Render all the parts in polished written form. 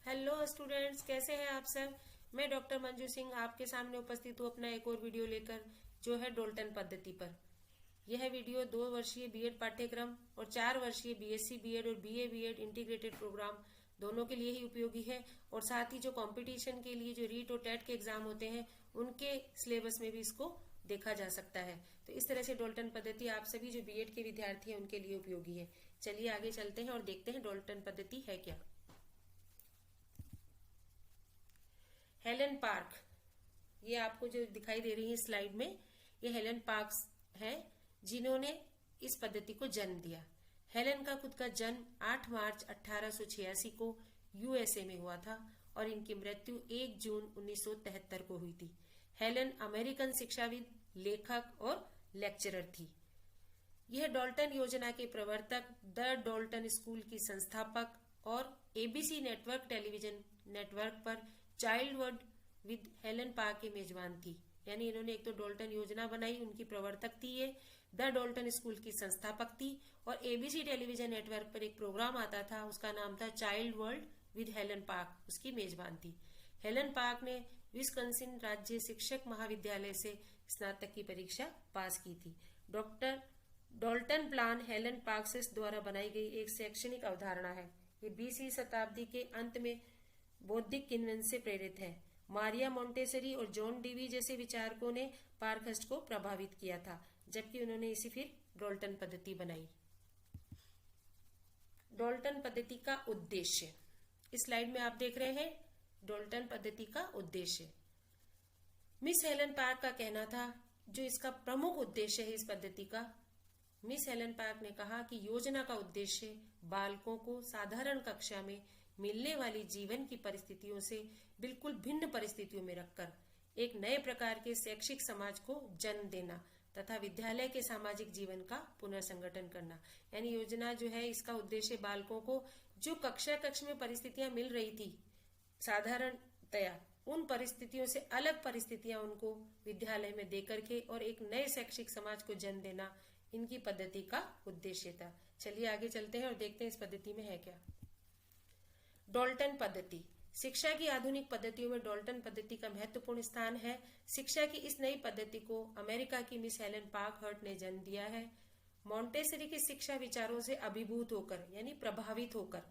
Hello students, कैसे हैं आप सब। मैं डॉक्टर मंजू सिंह आपके सामने उपस्थित हूँ अपना एक और वीडियो लेकर, जो है डोल्टन पद्धति पर। यह वीडियो 2 वर्षीय बीएड पाठ्यक्रम और 4 वर्षीय बीएससी बीएड और बीए बीएड इंटीग्रेटेड प्रोग्राम दोनों के लिए ही उपयोगी है। और साथ ही जो कंपटीशन के लिए जो रीट और टेट के एग्जाम होते हैं उनके सिलेबस में भी इसको देखा जा सकता है। तो इस तरह से डोल्टन पद्धति आप सभी जो बीएड के विद्यार्थी हैं उनके लिए उपयोगी है। चलिए आगे चलते हैं और देखते हैं डोल्टन पद्धति है क्या। हेलन पार्क, ये आपको जो दिखाई दे रही है स्लाइड में, ये हेलन पार्क्स हैं जिन्होंने इस पद्धति को जन्म दिया। हेलन का खुद का जन्म 8 मार्च 1886 को यूएसए में हुआ था और इनकी मृत्यु 1 जून 1973 को हुई थी। हेलन अमेरिकन शिक्षाविद, लेखक और लेक्चरर थी। यह डोल्टन योजना के प्रवर्तक, द डोल्टन स्कूल की संस्थापक और एबीसी नेटवर्क टेलीविजन नेटवर्क पर चाइल्डहुड विद हेलन पार्क की मेजबान थी। यानी इन्होंने एक तो डोल्टन योजना बनाई, उनकी प्रवर्तक थी ये, द डोल्टन स्कूल की संस्थापक थी और एबीसी टेलीविजन नेटवर्क पर एक प्रोग्राम आता था, उसका नाम था child world with Helen park, उसकी मेजबान थी। हेलन पार्क ने विस्कॉन्सिन राज्य शिक्षक महाविद्यालय से स्नातक की परीक्षा पास की थी। Doctor Dalton plan Helen parks द्वारा बनाई गई एक शैक्षणिक अवधारणा है। ये 20वीं शताब्दी के अंत में बौद्धिक किन्वेंस से प्रेरित है। मारिया मोंटेसरी और जॉन डीवी जैसे विचारकों ने पार्कहर्स्ट को प्रभावित किया था, जबकि उन्होंने इसी फिर डोल्टन पद्धति बनाई। डोल्टन पद्धति का उद्देश्य इस स्लाइड में आप देख रहे हैं। डोल्टन पद्धति का उद्देश्य, मिस हेलन पार्क का कहना था, जो इसका प्रमुख उद्देश्य है इस पद्धति का, मिस हेलन पार्क ने कहा कि योजना का उद्देश्य बालकों को साधारण कक्षा में मिलने वाली जीवन की परिस्थितियों से बिल्कुल भिन्न परिस्थितियों में रखकर एक नए प्रकार के शैक्षिक समाज को जन्म देना तथा विद्यालय के सामाजिक जीवन का पुनर्संगठन करना। यानी योजना जो है, इसका उद्देश्य बालकों को जो कक्ष में परिस्थितियां मिल रही थी साधारणतया, उन परिस्थितियों से अलग परिस्थितियां उनको विद्यालय में देकर के और एक नए शैक्षिक समाज को जन्म देना इनकी पद्धति का उद्देश्य था। चलिए आगे चलते हैं और देखते हैं इस पद्धति में है क्या। डोल्टन पद्धति, शिक्षा की आधुनिक पद्धतियों में डोल्टन पद्धति का महत्वपूर्ण स्थान है। शिक्षा की इस नई पद्धति को अमेरिका की मिस हेलन पार्कहर्स्ट ने जन्म दिया है। मोंटेसरी के शिक्षा विचारों से अभिभूत होकर यानी प्रभावित होकर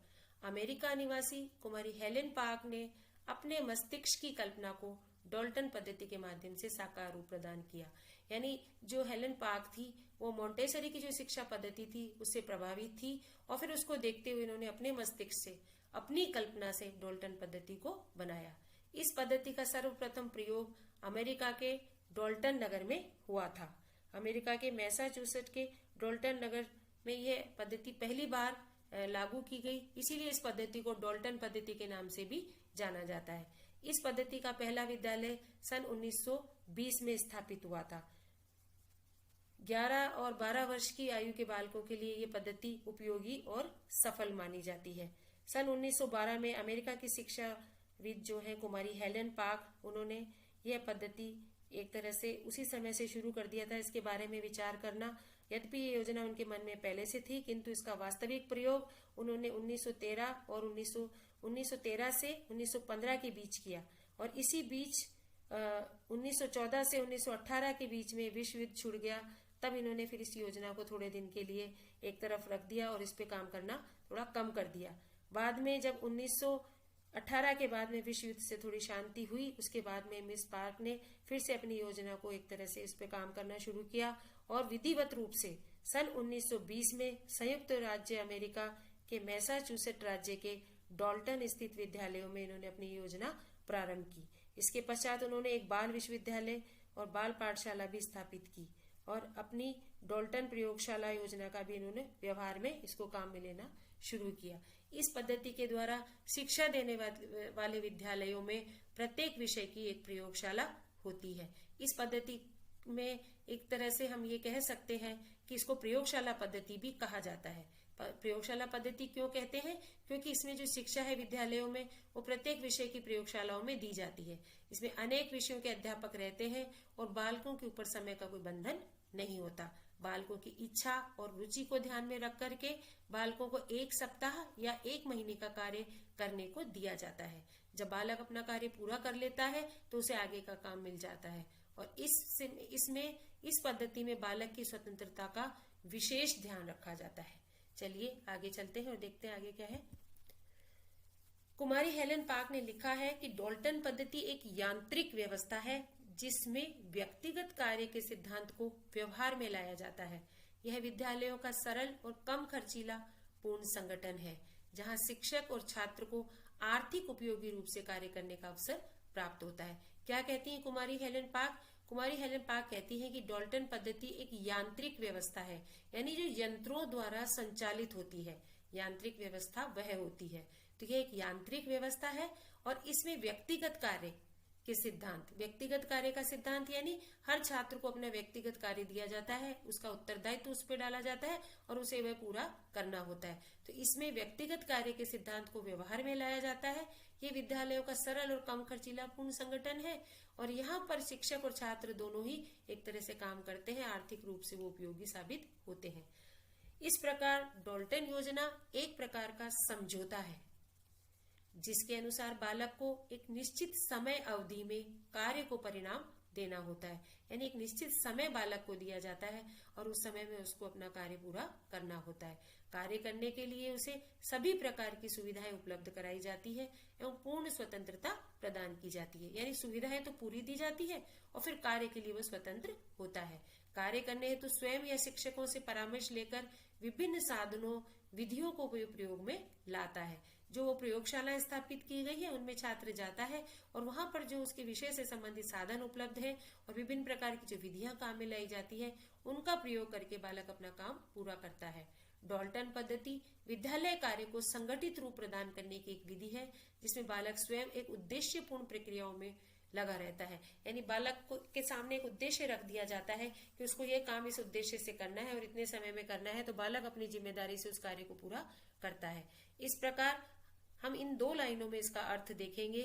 अमेरिका निवासी कुमारी हेलन पार्क ने अपने मस्तिष्क की कल्पना को डोल्टन पद्धति के माध्यम से साकार रूप प्रदान किया। यानी जो हेलन पार्क थी वो मोंटेसरी की जो शिक्षा पद्धति थी उससे प्रभावित थी और फिर उसको देखते हुए इन्होंने अपने मस्तिष्क से, अपनी कल्पना से डोल्टन पद्धति को बनाया। इस पद्धति का सर्वप्रथम प्रयोग अमेरिका के डोल्टन नगर में हुआ था। अमेरिका के मैसाचुसेट्स के डोल्टन नगर में यह पद्धति पहली बार लागू की गई, इसीलिए इस पद्धति को डोल्टन पद्धति के नाम से भी जाना जाता है। इस पद्धति का पहला विद्यालय सन 1920 में स्थापित हुआ था। 11 और 12 वर्ष की आयु के बालकों के लिए ये पद्धति उपयोगी और सफल मानी जाती है। सन 1912 में अमेरिका की शिक्षाविद जो है कुमारी हेलन पार्क, उन्होंने यह पद्धति एक तरह से उसी समय से शुरू कर दिया था इसके बारे में विचार करना। यद्यपि ये योजना उनके मन में पहले से थी, किंतु इसका वास्तविक प्रयोग उन्होंने 1913 और 1913 से 1915 के बीच किया और इसी बीच 1914 से 1918 के बीच में विश्व युद्ध छिड़ गया। तब इन्होंने फिर इस योजना को थोड़े दिन के लिए एक तरफ रख दिया और इस पे काम करना थोड़ा कम कर दिया। बाद में जब 1918 के बाद में विश्व युद्ध से थोड़ी शांति हुई, उसके बाद में मिस पार्क ने फिर से अपनी योजना को एक तरह से इस पे काम करना शुरू किया और विधिवत रूप से सन 1920 में संयुक्त राज्य अमेरिका के मैसाचुसेट्स राज्य के डोल्टन स्थित विद्यालयों में इन्होंने अपनी योजना प्रारंभ की। इसके पश्चात उन्होंने एक बाल विश्वविद्यालय और बाल पाठशाला भी स्थापित की और अपनी डोल्टन प्रयोगशाला योजना का भी इन्होंने व्यवहार में इसको काम में लेना शुरू किया। इस पद्धति के द्वारा शिक्षा देने वाले विद्यालयों में प्रत्येक विषय की एक प्रयोगशाला होती है। इस पद्धति में एक तरह से हम ये कह सकते हैं कि इसको प्रयोगशाला पद्धति भी कहा जाता है। प्रयोगशाला पद्धति क्यों कहते हैं? क्योंकि इसमें जो शिक्षा है विद्यालयों में वो प्रत्येक विषय की प्रयोगशालाओं में दी जाती है। इसमें अनेक विषयों के अध्यापक रहते हैं और बालकों के ऊपर समय का कोई बंधन नहीं होता। बालकों की इच्छा और रुचि को ध्यान में रख करके बालकों को 1 सप्ताह या 1 महीने का कार्य करने को दिया जाता है। जब बालक अपना कार्य पूरा कर लेता है तो उसे आगे का काम मिल जाता है और इस पद्धति में बालक की स्वतंत्रता का विशेष ध्यान रखा जाता है। चलिए आगे चलते हैं और देखते हैं आगे क्या है। कुमारी हेलन पार्क ने लिखा है कि डाल्टन पद्धति एक यांत्रिक व्यवस्था है जिसमें व्यक्तिगत कार्य के सिद्धांत को व्यवहार में लाया जाता है। यह विद्यालयों का सरल और कम खर्चीला पूर्ण संगठन है जहां शिक्षक और छात्र को आर्थिक उपयोगी रूप से कार्य करने का अवसर प्राप्त होता है। क्या कहती है कुमारी हेलन पार्क? कुमारी हेलन पार्क कहती है कि डाल्टन पद्धति एक यांत्रिक व्यवस्था है, यानी जो यंत्रों द्वारा संचालित होती है, यांत्रिक व्यवस्था वह होती है। तो यह एक यांत्रिक व्यवस्था है और इसमें व्यक्तिगत कार्य के सिद्धांत, व्यक्तिगत कार्य का सिद्धांत यानी हर छात्र को अपना व्यक्तिगत कार्य दिया जाता है, उसका उत्तरदायित्व उस पर डाला जाता है और उसे वह पूरा करना होता है। तो इसमें व्यक्तिगत कार्य के सिद्धांत को व्यवहार में लाया जाता है। ये विद्यालयों का सरल और कम खर्चीला पूर्ण संगठन है और यहाँ पर शिक्षक और छात्र दोनों ही एक तरह से काम करते हैं, आर्थिक रूप से वो उपयोगी साबित होते हैं। इस प्रकार डाल्टन योजना एक प्रकार का समझौता है जिसके अनुसार बालक को एक निश्चित समय अवधि में कार्य को परिणाम देना होता है, यानी एक निश्चित समय बालक को दिया जाता है और उस समय में उसको अपना कार्य पूरा करना होता है। कार्य करने के लिए उसे सभी प्रकार की सुविधाएं उपलब्ध कराई जाती है एवं पूर्ण स्वतंत्रता प्रदान की जाती है, यानी सुविधाएं तो पूरी दी जाती है और फिर कार्य के लिए वो स्वतंत्र होता है। कार्य करने हेतु स्वयं या शिक्षकों से परामर्श लेकर विभिन्न साधनों विधियों को प्रयोग में लाता है। जो वो प्रयोगशालाएं स्थापित की गई है उनमें छात्र जाता है और वहां पर जो उसके विषय से संबंधित साधन उपलब्ध है और विभिन्न प्रकार की जो विधियां काम में लाई जाती है उनका प्रयोग करके बालक अपना काम पूरा करता है। डाल्टन पद्धति विद्यालय कार्य को संगठित रूप प्रदान करने की एक विधि है जिसमें बालक स्वयं एक उद्देश्यपूर्ण प्रक्रियाओं में लगा रहता है, यानी बालक के सामने एक उद्देश्य रख दिया जाता है कि उसको ये काम इस उद्देश्य से करना है और इतने समय में करना है, तो बालक अपनी जिम्मेदारी से उस कार्य को पूरा करता है। इस प्रकार हम इन 2 लाइनों में इसका अर्थ देखेंगे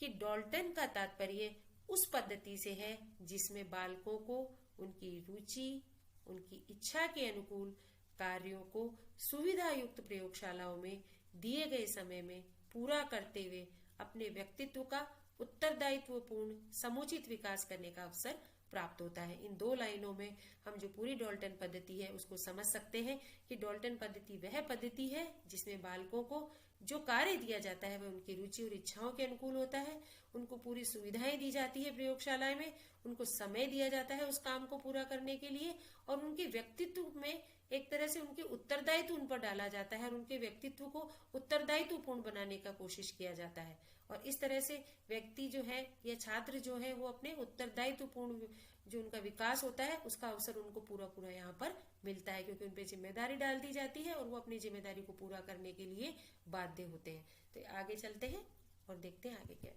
कि डाल्टन का तात्पर्य उस पद्धति से है जिसमें बालकों को उनकी रुचि, उनकी इच्छा के अनुकूल कार्यों को सुविधा युक्त प्रयोगशालाओं में दिए गए समय में पूरा करते हुए अपने व्यक्तित्व का उत्तरदायित्वपूर्ण समुचित विकास करने का अवसर प्राप्त होता है। इन 2 लाइनों में हम जो पूरी डाल्टन पद्धति है उसको समझ सकते हैं कि डाल्टन पद्धति वह पद्धति है जिसमें बालकों को जो कार्य दिया जाता है वह उनकी रुचि और इच्छाओं के अनुकूल होता है, उनको पूरी सुविधाएं दी जाती है प्रयोगशाला में, उनको समय दिया जाता है उस काम को पूरा करने के लिए और उनके व्यक्तित्व में एक तरह से उनके उत्तरदायित्व उन पर डाला जाता है और उनके व्यक्तित्व को उत्तरदायित्वपूर्ण बनाने का कोशिश किया जाता है। और इस तरह से व्यक्ति जो है या छात्र जो है वो अपने उत्तरदायित्वपूर्ण जो उनका विकास होता है उसका अवसर उनको पूरा यहाँ पर मिलता है, क्योंकि उन पे जिम्मेदारी डाल दी जाती है और वो अपनी जिम्मेदारी को पूरा करने के लिए बाध्य होते हैं। तो आगे चलते हैं और देखते हैं आगे क्या।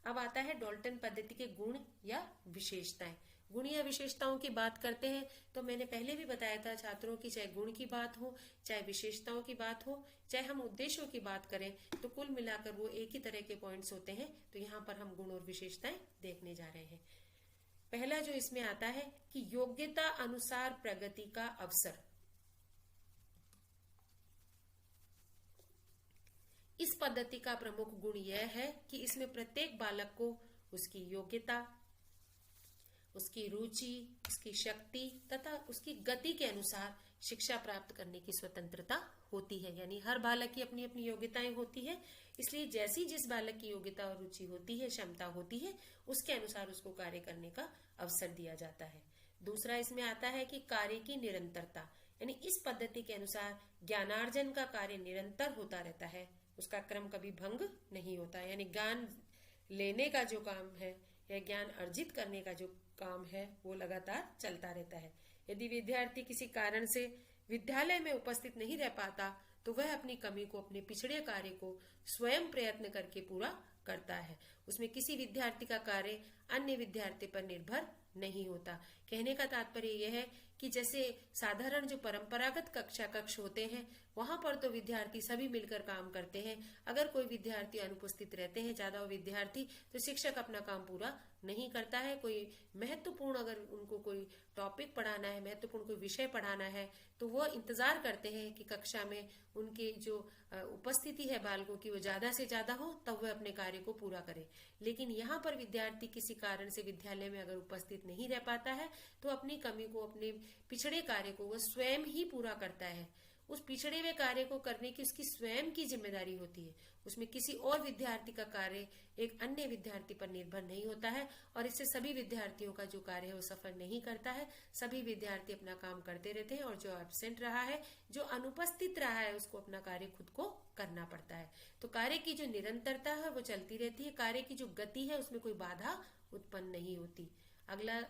अब आता है डाल्टन पद्धति के गुण या विशेषताएं। गुण या विशेषताओं की बात करते हैं तो मैंने पहले भी बताया था छात्रों की चाहे गुण की बात हो, चाहे विशेषताओं की बात हो, चाहे हम उद्देश्यों की बात करें तो कुल मिलाकर वो एक ही तरह के पॉइंट्स होते हैं। तो यहाँ पर हम गुण और विशेषताएं देखने जा रहे हैं। पहला जो इसमें आता है कि योग्यता अनुसार प्रगति का अवसर। इस पद्धति का प्रमुख गुण यह है कि इसमें प्रत्येक बालक को उसकी योग्यता, उसकी रुचि, उसकी शक्ति तथा उसकी गति के अनुसार शिक्षा प्राप्त करने की स्वतंत्रता होती है, यानी हर बालक की अपनी अपनी योग्यताएं होती है। इसलिए जैसी जिस बालक की योग्यता और रुचि होती है, क्षमता होती है, उसके अनुसार उसको कार्य करने का अवसर दिया जाता है। दूसरा इसमें आता है कि कार्य की निरंतरता, यानी इस पद्धति के अनुसार ज्ञानार्जन का कार्य निरंतर होता रहता है, उसका क्रम कभी भंग नहीं होता, यानी ज्ञान लेने का जो काम है या ज्ञान अर्जित करने का जो काम है वो लगातार चलता रहता है। यदि विद्यार्थी किसी कारण से विद्यालय में उपस्थित नहीं रह पाता तो वह अपनी कमी को, अपने पिछड़े कार्य को स्वयं प्रयत्न करके पूरा करता है। उसमें किसी विद्यार्थी का कार्य अन्य विद्यार्थी पर निर्भर नहीं होता। कहने का तात्पर्य यह है कि जैसे साधारण जो परंपरागत कक्षा कक्ष होते हैं वहां पर तो विद्यार्थी सभी मिलकर काम करते हैं। अगर कोई विद्यार्थी अनुपस्थित रहते हैं, ज्यादा विद्यार्थी, तो शिक्षक अपना काम पूरा नहीं करता है। कोई महत्वपूर्ण अगर उनको कोई टॉपिक पढ़ाना है, महत्वपूर्ण कोई विषय पढ़ाना है, तो वो इंतजार करते हैं कि कक्षा में उनकी जो उपस्थिति है बालकों की वो ज्यादा से ज्यादा हो, तब वह अपने कार्य को पूरा करे। लेकिन यहाँ पर विद्यार्थी किसी कारण से विद्यालय में अगर उपस्थित नहीं रह पाता है तो अपनी कमी को, अपने पिछड़े कार्य को वह स्वयं ही पूरा करता है। उस पिछड़े हुए कार्य को करने की उसकी स्वयं की जिम्मेदारी होती है। उसमें किसी और विद्यार्थी का कार्य एक अन्य विद्यार्थी पर निर्भर नहीं होता है और इससे सभी विद्यार्थियों का जो कार्य है वो सफल नहीं करता है। सभी विद्यार्थी अपना काम करते रहते हैं और जो एब्सेंट रहा है, जो अनुपस्थित रहा है, उसको अपना कार्य खुद को करना पड़ता है। तो कार्य की जो निरंतरता है वो चलती रहती है, कार्य की जो गति है उसमें कोई बाधा उत्पन्न नहीं होती। अगला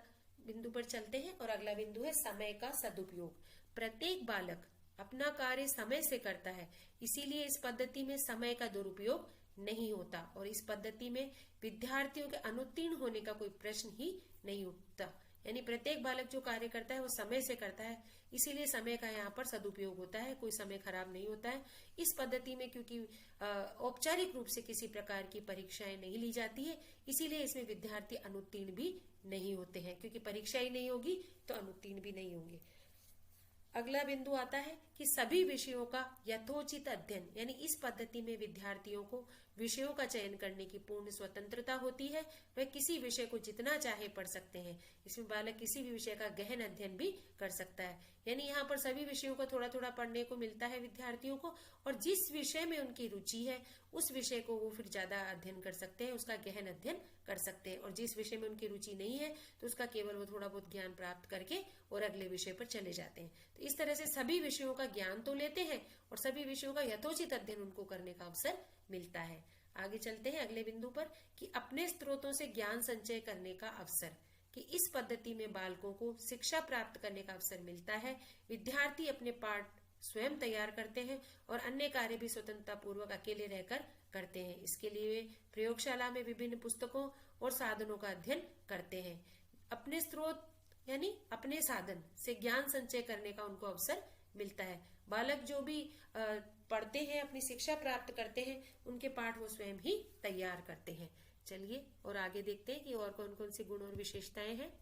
बिंदु पर चलते हैं और अगला बिंदु है समय का सदुपयोग। प्रत्येक बालक अपना कार्य समय से करता है, इसीलिए इस पद्धति में समय का दुरुपयोग नहीं होता और इस पद्धति में विद्यार्थियों के अनुत्तीर्ण होने का कोई प्रश्न ही नहीं उठता। यानी प्रत्येक बालक जो कार्य करता है वो समय से करता है, इसीलिए समय का यहाँ पर सदुपयोग होता है, कोई समय खराब नहीं होता है। इस पद्धति में क्योंकि औपचारिक रूप से किसी प्रकार की परीक्षाएं नहीं ली जाती है, इसीलिए इसमें विद्यार्थी अनुत्तीर्ण भी नहीं होते हैं, क्योंकि परीक्षा ही नहीं होगी तो अनुत्तीर्ण भी नहीं होंगे। अगला बिंदु आता है कि सभी विषयों का यथोचित अध्ययन, यानी इस पद्धति में विद्यार्थियों को विषयों का चयन करने की पूर्ण स्वतंत्रता होती है। वह किसी विषय को जितना चाहे पढ़ सकते हैं। इसमें बालक किसी भी विषय का गहन अध्ययन भी कर सकता है। यानी यहाँ पर सभी विषयों को थोड़ा थोड़ा पढ़ने को मिलता है विद्यार्थियों को, और जिस विषय में उनकी रुचि है उस विषय को वो फिर ज्यादा अध्ययन कर सकते हैं, उसका गहन अध्ययन कर सकते हैं। और जिस विषय में उनकी रुचि नहीं है तो उसका केवल वो थोड़ा बहुत ज्ञान प्राप्त करके और अगले विषय पर चले जाते हैं। तो इस तरह से सभी विषयों का ज्ञान तो लेते हैं और सभी विषयों का यथोचित अध्ययन उनको करने का अवसर मिलता है। आगे चलते हैं अगले बिंदु पर कि अपने स्रोतों से ज्ञान संचय करने का अवसर, कि इस पद्धति में बालकों को शिक्षा प्राप्त करने का अवसर मिलता है। विद्यार्थी अपने पाठ स्वयं तैयार करते हैं और अन्य कार्य भी स्वतंत्रता पूर्वक अकेले रहकर करते हैं। इसके लिए वे प्रयोगशाला में विभिन्न पुस्तकों और साधनों का अध्ययन करते हैं। अपने स्रोत यानी अपने साधन से ज्ञान संचय करने का उनको अवसर मिलता है। बालक जो भी पढ़ते हैं, अपनी शिक्षा प्राप्त करते हैं, उनके पाठ वो स्वयं ही तैयार करते हैं। चलिए और आगे देखते हैं कि और कौन कौन सी गुण और विशेषताएं हैं।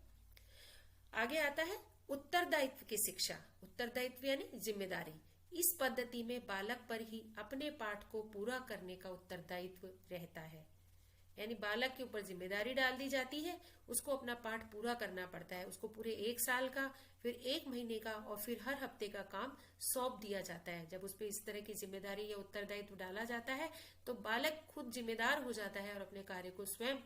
आगे आता है उत्तरदायित्व की शिक्षा। उत्तरदायित्व यानी जिम्मेदारी। इस पद्धति में बालक पर ही अपने पाठ को पूरा करने का उत्तरदायित्व रहता है। यानी बालक के ऊपर जिम्मेदारी डाल दी जाती है, उसको अपना पाठ पूरा करना पड़ता है। उसको पूरे 1 साल का, फिर 1 महीने का और फिर हर हफ्ते का काम सौंप दिया जाता है। जब उस पर इस तरह की जिम्मेदारी या उत्तरदायित्व डाला जाता है तो बालक खुद जिम्मेदार हो जाता है और अपने कार्य को स्वयं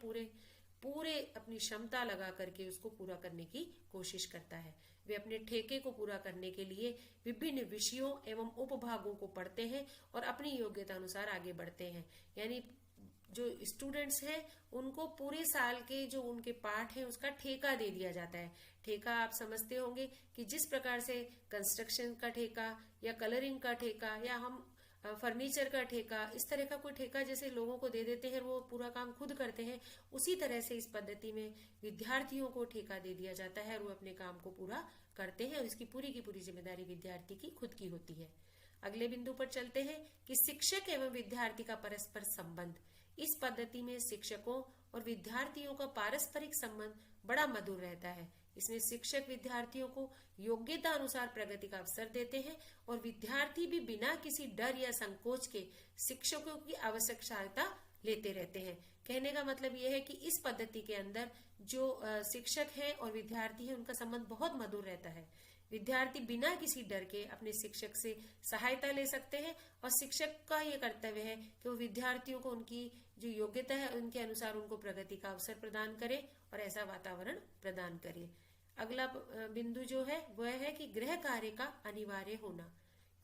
पूरे अपनी क्षमता लगा करके उसको पूरा करने की कोशिश करता है। वे अपने ठेके को पूरा करने के लिए विभिन्न विषयों एवं उपभागों को पढ़ते हैं और अपनी योग्यता अनुसार आगे बढ़ते हैं। यानी जो स्टूडेंट्स हैं उनको पूरे साल के जो उनके पाठ हैं उसका ठेका दे दिया जाता है। ठेका आप समझते होंगे कि जिस प्रकार से कंस्ट्रक्शन का ठेका या कलरिंग का ठेका या हम फर्नीचर का ठेका, इस तरह का कोई ठेका जैसे लोगों को दे देते हैं, वो पूरा काम खुद करते हैं, उसी तरह से इस पद्धति में विद्यार्थियों को ठेका दे दिया जाता है और वो अपने काम को पूरा करते हैं और इसकी पूरी की पूरी जिम्मेदारी विद्यार्थी की खुद की होती है। अगले बिंदु पर चलते हैं कि शिक्षक एवं विद्यार्थी का परस्पर संबंध। इस पद्धति में शिक्षकों और विद्यार्थियों का पारस्परिक संबंध बड़ा मधुर रहता है। इसमें शिक्षक विद्यार्थियों को योग्यता अनुसार प्रगति का अवसर देते हैं और विद्यार्थी भी बिना किसी डर या संकोच के शिक्षकों की आवश्यक सहायता लेते रहते हैं। कहने का मतलब यह है कि इस पद्धति के अंदर जो शिक्षक है और विद्यार्थी है उनका संबंध बहुत मधुर रहता है। विद्यार्थी बिना किसी डर के अपने शिक्षक से सहायता ले सकते हैं और शिक्षक का ये कर्तव्य है कि वो विद्यार्थियों को उनकी जो योग्यता है उनके अनुसार उनको प्रगति का अवसर प्रदान करे और ऐसा वातावरण प्रदान करे। अगला बिंदु जो है वह है कि गृह कार्य का अनिवार्य होना।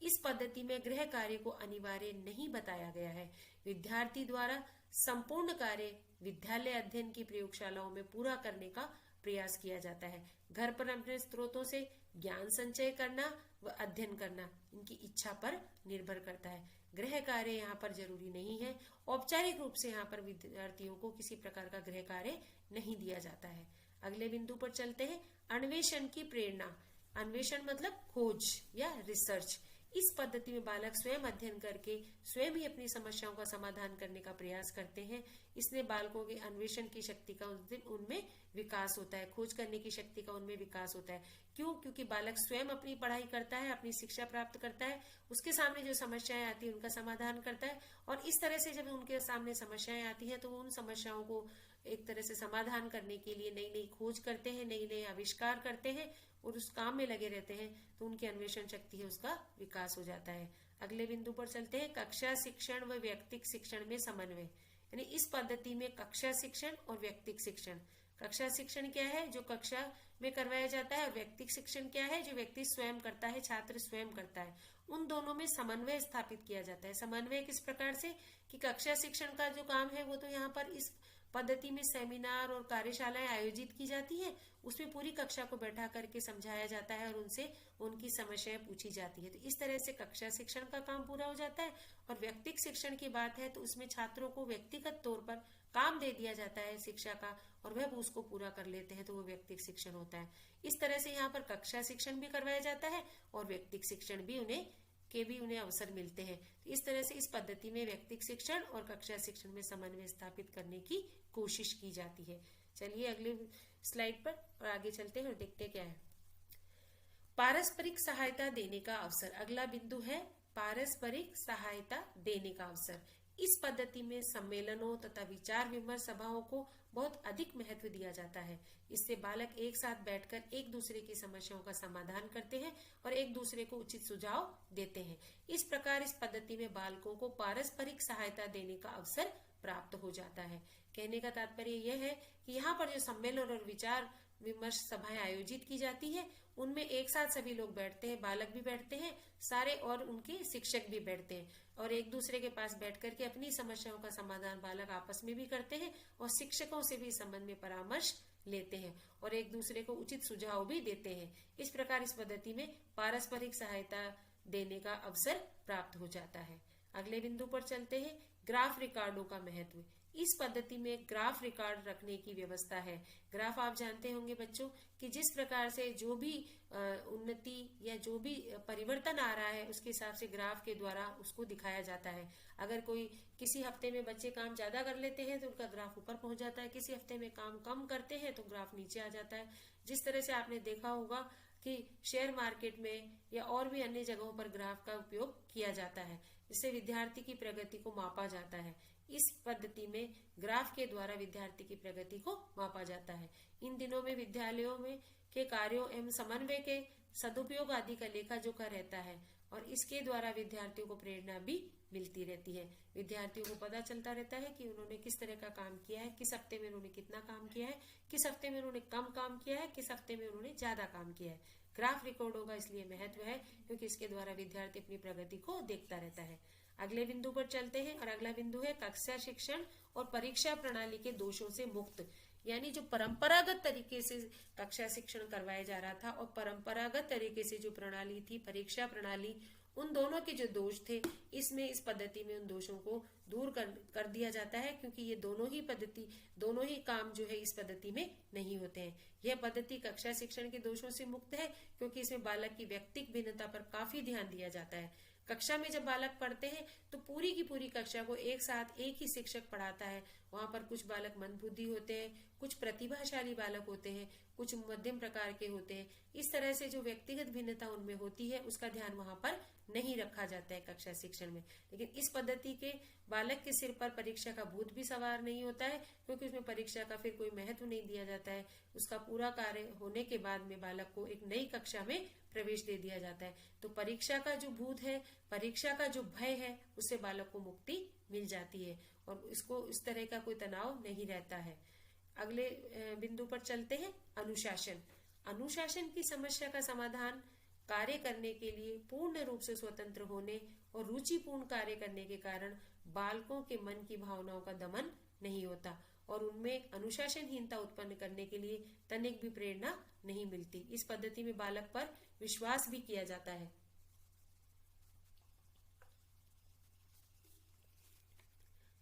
इस पद्धति में गृह कार्य को अनिवार्य नहीं बताया गया है। विद्यार्थी द्वारा संपूर्ण कार्य विद्यालय अध्ययन की प्रयोगशालाओं में पूरा करने का प्रयास किया जाता है। घर पर अपने स्रोतों से ज्ञान संचय करना व अध्ययन करना इनकी इच्छा पर निर्भर करता है। गृह कार्य यहाँ पर जरूरी नहीं है। औपचारिक रूप से यहाँ पर विद्यार्थियों को किसी प्रकार का गृह कार्य नहीं दिया जाता है। अगले बिंदु पर चलते हैं, अन्वेषण की प्रेरणा। अन्वेषण मतलब खोज या रिसर्च। इस पद्धति में बालक स्वयं अध्ययन करके स्वयं ही अपनी समस्याओं का समाधान करने का प्रयास करते हैं। इसलिए बालकों के अन्वेषण की शक्ति का उनमें विकास होता है, खोज करने की शक्ति का उनमें विकास होता है। क्यों? क्योंकि बालक स्वयं अपनी पढ़ाई करता है, अपनी शिक्षा प्राप्त करता है, उसके सामने जो समस्याएं आती है उनका समाधान करता है, और इस तरह से जब उनके सामने समस्याएं आती हैं तो उन समस्याओं को एक तरह से समाधान करने के लिए नई नई खोज करते हैं, नई नई आविष्कार करते हैं और उस काम में लगे रहते हैं, तो उनकी अन्वेषण शक्ति है उसका विकास हो जाता है। अगले बिंदु पर चलते हैं, कक्षा शिक्षण व व्यक्तिक शिक्षण में समन्वय। यानी इस पद्धति में कक्षा शिक्षण और व्यक्तिक शिक्षण, कक्षा शिक्षण क्या है? जो कक्षा में करवाया जाता है, और व्यक्तिक शिक्षण क्या है? जो व्यक्ति स्वयं करता है, छात्र स्वयं करता है। उन दोनों में समन्वय स्थापित किया जाता है। समन्वय किस प्रकार से कि कक्षा शिक्षण का जो काम है वो तो यहाँ पर इस पद्धति में सेमिनार और कार्यशालाएं आयोजित की जाती है, उसमें पूरी कक्षा को बैठा करके समझाया जाता है और उनसे उनकी समस्याएं पूछी जाती है। तो इस तरह से कक्षा शिक्षण का काम पूरा हो जाता है। और व्यक्तिक शिक्षण की बात है तो उसमें छात्रों को व्यक्तिगत तौर पर काम दे दिया जाता है शिक्षा का, और वह उसको पूरा कर लेते हैं, तो वो व्यक्तिक शिक्षण होता है। इस तरह से यहाँ पर कक्षा शिक्षण भी करवाया जाता है और व्यक्तिक शिक्षण भी उन्हें अवसर मिलते हैं। तो इस तरह से इस पद्धति में व्यक्तिक शिक्षण और कक्षा शिक्षण में समन्वय स्थापित करने की कोशिश की जाती है। चलिए अगले स्लाइड पर और आगे चलते हैं और देखते क्या है। पारस्परिक सहायता देने का अवसर, अगला बिंदु है पारस्परिक सहायता देने का अवसर। इस पद्धति में सम्मेलनों तथा विचार विमर्श सभाओं को बहुत अधिक महत्व दिया जाता है। इससे बालक एक साथ बैठकर एक दूसरे की समस्याओं का समाधान करते हैं और एक दूसरे को उचित सुझाव देते हैं। इस प्रकार इस पद्धति में बालकों को पारस्परिक सहायता देने का अवसर प्राप्त हो जाता है। कहने का तात्पर्य यह है कि यहाँ पर जो सम्मेलन और विचार विमर्श सभाएं आयोजित की जाती है उनमें एक साथ सभी लोग बैठते हैं, बालक भी बैठते हैं सारे और उनके शिक्षक भी बैठते हैं, और एक दूसरे के पास बैठ करके अपनी समस्याओं का समाधान बालक आपस में भी करते हैं और शिक्षकों से भी इस संबंध में परामर्श लेते हैं और एक दूसरे को उचित सुझाव भी देते हैं। इस प्रकार इस पद्धति में पारस्परिक सहायता देने का अवसर प्राप्त हो जाता है। अगले बिंदु पर चलते हैं, ग्राफ रिकॉर्डों का महत्व। इस पद्धति में ग्राफ रिकॉर्ड रखने की व्यवस्था है। ग्राफ आप जानते होंगे बच्चों कि जिस प्रकार से जो भी उन्नति या जो भी परिवर्तन आ रहा है उसके हिसाब से ग्राफ के द्वारा उसको दिखाया जाता है। अगर कोई किसी हफ्ते में बच्चे काम ज्यादा कर लेते हैं तो उनका ग्राफ ऊपर पहुंच जाता है, किसी हफ्ते में काम कम करते हैं तो ग्राफ नीचे आ जाता है। जिस तरह से आपने देखा होगा कि शेयर मार्केट में या और भी अन्य जगहों पर ग्राफ का उपयोग किया जाता है, जिससे विद्यार्थी की प्रगति को मापा जाता है। इस पद्धति में ग्राफ के द्वारा विद्यार्थी की प्रगति को मापा जाता है। इन दिनों में विद्यालयों में के कार्यों एवं समन्वय के सदुपयोग आदि का लेखा जोखा रहता है और इसके द्वारा विद्यार्थियों को प्रेरणा भी मिलती रहती है। विद्यार्थियों को पता चलता रहता है कि उन्होंने किस तरह का काम किया है, किस हफ्ते में उन्होंने कितना काम किया है, किस हफ्ते में उन्होंने कम काम किया है, किस हफ्ते में उन्होंने ज्यादा काम किया है। ग्राफ रिकॉर्डों का इसलिए महत्व है क्योंकि इसके द्वारा विद्यार्थी अपनी प्रगति को देखता रहता है। अगले बिंदु पर चलते हैं और अगला बिंदु है कक्षा शिक्षण और परीक्षा प्रणाली के दोषों से मुक्त। यानी जो परंपरागत तरीके से कक्षा शिक्षण करवाया जा रहा था और परंपरागत तरीके से जो प्रणाली थी परीक्षा प्रणाली, उन दोनों के जो दोष थे इसमें इस पद्धति में उन दोषों को दूर कर दिया जाता है, क्योंकि ये दोनों ही काम जो है इस पद्धति में नहीं होते हैं। यह पद्धति कक्षा शिक्षण के दोषों से मुक्त है क्योंकि इसमें बालक की व्यक्तिगत भिन्नता पर काफी ध्यान दिया जाता है। कक्षा में जब बालक पढ़ते हैं तो पूरी की पूरी कक्षा को एक साथ एक ही शिक्षक पढ़ाता है। वहां पर कुछ बालक मंदबुद्धि होते हैं, कुछ प्रतिभाशाली बालक होते हैं, कुछ मध्यम प्रकार के होते हैं। इस तरह से जो व्यक्तिगत भिन्नता उनमें होती है उसका ध्यान वहां पर नहीं रखा जाता है कक्षा शिक्षण में। लेकिन इस पद्धति के बालक के सिर पर परीक्षा का भूत भी सवार नहीं होता है, क्योंकि उसमें परीक्षा का फिर कोई महत्व नहीं दिया जाता है। उसका पूरा कार्य होने के बाद में बालक को एक नई कक्षा में प्रवेश दे दिया जाता है। तो परीक्षा का जो भूत है, परीक्षा का जो भय है, उससे बालक को मुक्ति मिल जाती है और इसको इस तरह का कोई तनाव नहीं रहता है। अगले बिंदु पर चलते हैं, अनुशासन। अनुशासन की समस्या का समाधान कार्य करने के लिए पूर्ण रूप से स्वतंत्र होने और रुचिपूर्ण कार्य करने के कारण बालकों के मन की भावनाओं का दमन नहीं होता और उनमें अनुशासनहीनता उत्पन्न करने के लिए तनिक भी प्रेरणा नहीं मिलती। इस पद्धति में बालक पर विश्वास भी किया जाता है।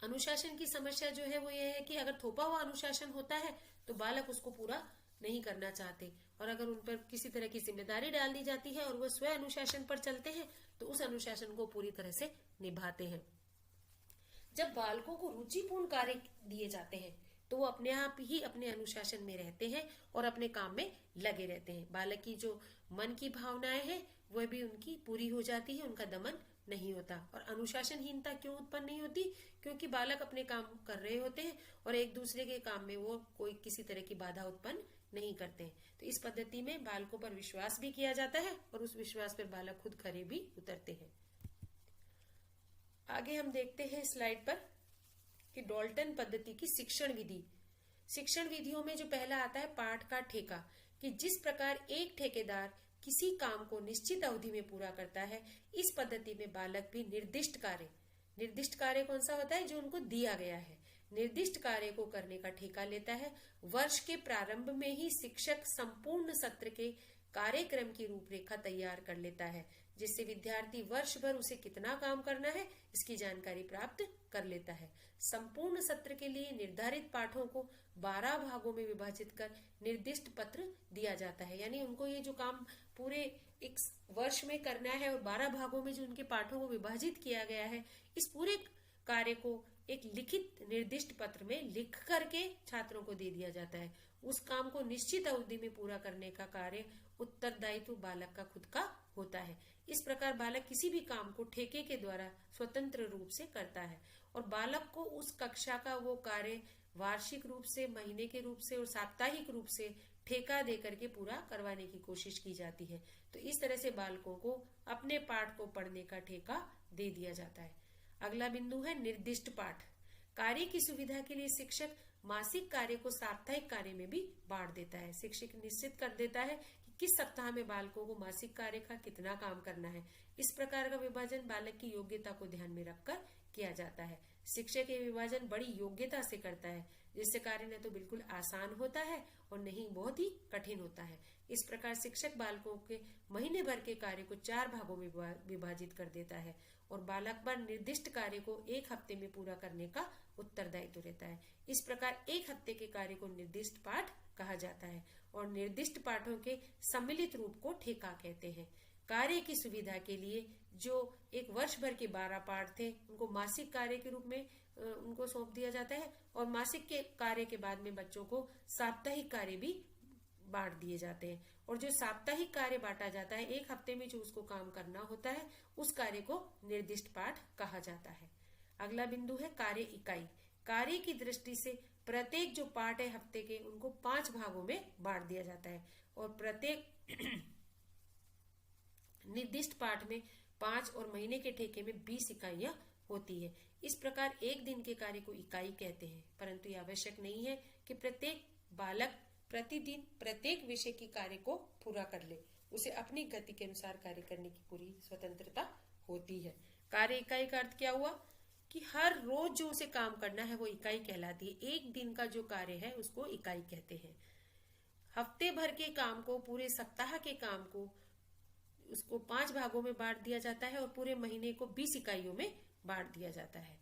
अनुशासन की समस्या जो है वो ये है कि अगर थोपा हुआ अनुशासन होता है तो बालक उसको पूरा नहीं करना चाहते और अगर उन पर किसी तरह की जिम्मेदारी डाल दी जाती है और वो स्व अनुशासन पर चलते हैं तो उस अनुशासन को पूरी तरह से निभाते हैं। जब बालकों को रुचिपूर्ण कार्य दिए जाते हैं तो वो अपने आप ही अपने अनुशासन में रहते हैं और अपने काम में लगे रहते हैं। बालक की जो मन की भावनाएं हैं वह भी उनकी पूरी हो जाती है, उनका दमन नहीं होता। और अनुशासनहीनता क्यों उत्पन्न नहीं होती? क्योंकि बालक अपने काम कर रहे होते हैं और एक दूसरे के काम में वो कोई किसी तरह की बाधा उत्पन्न नहीं करते हैं। तो इस पद्धति में बालकों पर विश्वास भी किया जाता है और उस विश्वास पर बालक खुद खरे भी उतरते हैं। आगे हम देखते हैं स्लाइड पर कि डाल्टन पद्धति की शिक्षण विधि। शिक्षण विधियों में जो पहला आता है पाठ का ठेका, कि जिस प्रकार एक ठेकेदार किसी काम को निश्चित अवधि में पूरा करता है, इस पद्धति में बालक भी निर्दिष्ट कार्य कौन सा होता है? जो उनको दिया गया है, निर्दिष्ट कार्य को करने का ठेका लेता है। वर्ष के प्रारंभ में ही शिक्षक संपूर्ण सत्र के कार्यक्रम की रूपरेखा तैयार कर लेता है, जिससे विद्यार्थी वर्ष भर उसे कितना काम करना है इसकी जानकारी प्राप्त कर लेता है। संपूर्ण सत्र के लिए निर्धारित पाठों को 12 भागों में विभाजित कर निर्दिष्ट पत्र दिया जाता है। यानी उनको ये जो काम पूरे एक वर्ष में करना है और 12 भागों में जो उनके पाठों को विभाजित किया गया है, इस पूरे कार्य को एक लिखित निर्दिष्ट पत्र में लिख करके छात्रों को दे दिया जाता है। उस काम को निश्चित अवधि में पूरा करने का कार्य उत्तरदायित्व बालक का खुद का होता है। इस प्रकार बालक किसी भी काम को ठेके के द्वारा स्वतंत्र रूप से करता है और बालक को उस कक्षा का वो कार्य वार्षिक रूप से, महीने के रूप से और साप्ताहिक रूप से ठेका देकर के पूरा करवाने की कोशिश की जाती है। तो इस तरह से बालकों को अपने पाठ को पढ़ने का ठेका दे दिया जाता है। अगला बिंदु है निर्दिष्ट पाठ। कार्य की सुविधा के लिए शिक्षक मासिक कार्य को साप्ताहिक कार्य में भी बांट देता है। शिक्षक निश्चित कर देता है कि किस सप्ताह में बालकों को मासिक कार्य का कितना काम करना है। इस प्रकार का विभाजन बालक की योग्यता को ध्यान में रखकर किया जाता है। शिक्षक ये विभाजन बड़ी योग्यता से करता है, जिससे कार्य न तो बिल्कुल आसान होता है और नहीं बहुत ही कठिन होता है। इस प्रकार शिक्षक बालकों के महीने भर के कार्य को 4 भागों में विभाजित कर देता है और बालक पर निर्दिष्ट कार्य को 1 हफ्ते में पूरा करने का उत्तरदायित्व रहता है। इस प्रकार 1 हफ्ते के कार्य को निर्दिष्ट पाठ कहा जाता है और निर्दिष्ट पाठों के सम्मिलित रूप को ठेका कहते हैं। कार्य की सुविधा के लिए जो एक वर्ष भर के 12 पाठ थे, उनको मासिक कार्य के रूप में उनको सौंप दिया जाता है और मासिक के कार्य के बाद में बच्चों को साप्ताहिक कार्य भी बांट दिए जाते हैं। और जो साप्ताहिक कार्य बांटा जाता है, 1 हफ्ते में जो उसको काम करना होता है, उस कार्य को निर्दिष्ट पाठ कहा जाता है। अगला बिंदु है कार्य इकाई। कार्य की दृष्टि से प्रत्येक जो पाठ है हफ्ते के, उनको 5 भागों में बांट दिया जाता है और प्रत्येक निर्दिष्ट पाठ में 5 और महीने के ठेके में 20 इकाइयां होती है। इस प्रकार एक दिन के कार्य को इकाई कहते हैं, परंतु यह आवश्यक नहीं है कि प्रत्येक बालक प्रतिदिन प्रत्येक विषय की कार्य को पूरा कर ले। उसे अपनी गति के अनुसार कार्य करने की पूरी स्वतंत्रता होती है। कार्य इकाई का अर्थ क्या हुआ कि हर रोज जो उसे काम करना है वो इकाई कहलाती है। एक दिन का जो कार्य है उसको इकाई कहते हैं। हफ्ते भर के काम को, पूरे सप्ताह के काम को उसको 5 भागों में बांट दिया जाता है और पूरे महीने को 20 इकाइयों में बांट दिया जाता है।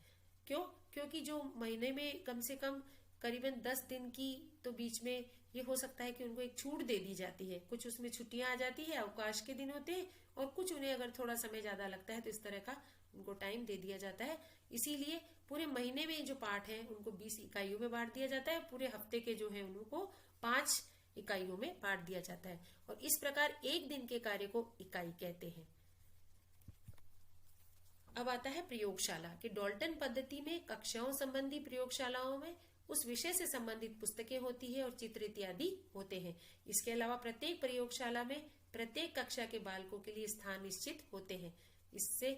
क्यों? क्योंकि जो महीने में कम से कम करीबन 10 दिन की तो बीच में ये हो सकता है कि उनको एक छूट दे दी जाती है। कुछ उसमें छुट्टियां आ जाती है, अवकाश के दिन होते हैं और कुछ उन्हें अगर थोड़ा समय ज्यादा लगता है तो इस तरह का उनको टाइम दे दिया जाता है। इसीलिए पूरे महीने में जो पाठ है उनको 20 इकाइयों में बांट दिया जाता है। पूरे हफ्ते के जो है उनको 5 इकाइयों में बांट दिया जाता है और इस प्रकार एक दिन के कार्य को इकाई कहते हैं। अब आता है प्रयोगशाला कि डाल्टन पद्धति में कक्षाओं संबंधी प्रयोगशालाओं में उस विषय से संबंधित पुस्तकें होती है और चित्र इत्यादि होते हैं। इसके अलावा प्रत्येक प्रयोगशाला में प्रत्येक कक्षा के बालकों के लिए स्थान निश्चित होते हैं। इससे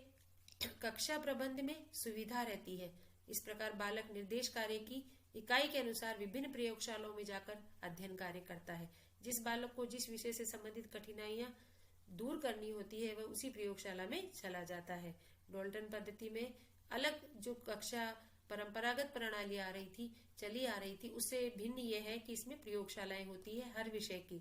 कक्षा प्रबंध में सुविधा रहती है। इस प्रकार बालक निर्देश कार्य की इकाई के अनुसार विभिन्न प्रयोगशालाओं में जाकर अध्ययन कार्य करता है। जिस बालक को जिस विषय से संबंधित कठिनाइयां दूर करनी होती है वह उसी प्रयोगशाला में चला जाता है। डाल्टन पद्धति में अलग जो कक्षा परंपरागत प्रणाली चली आ रही थी उससे भिन्न यह है कि इसमें प्रयोगशालाएं होती है हर विषय की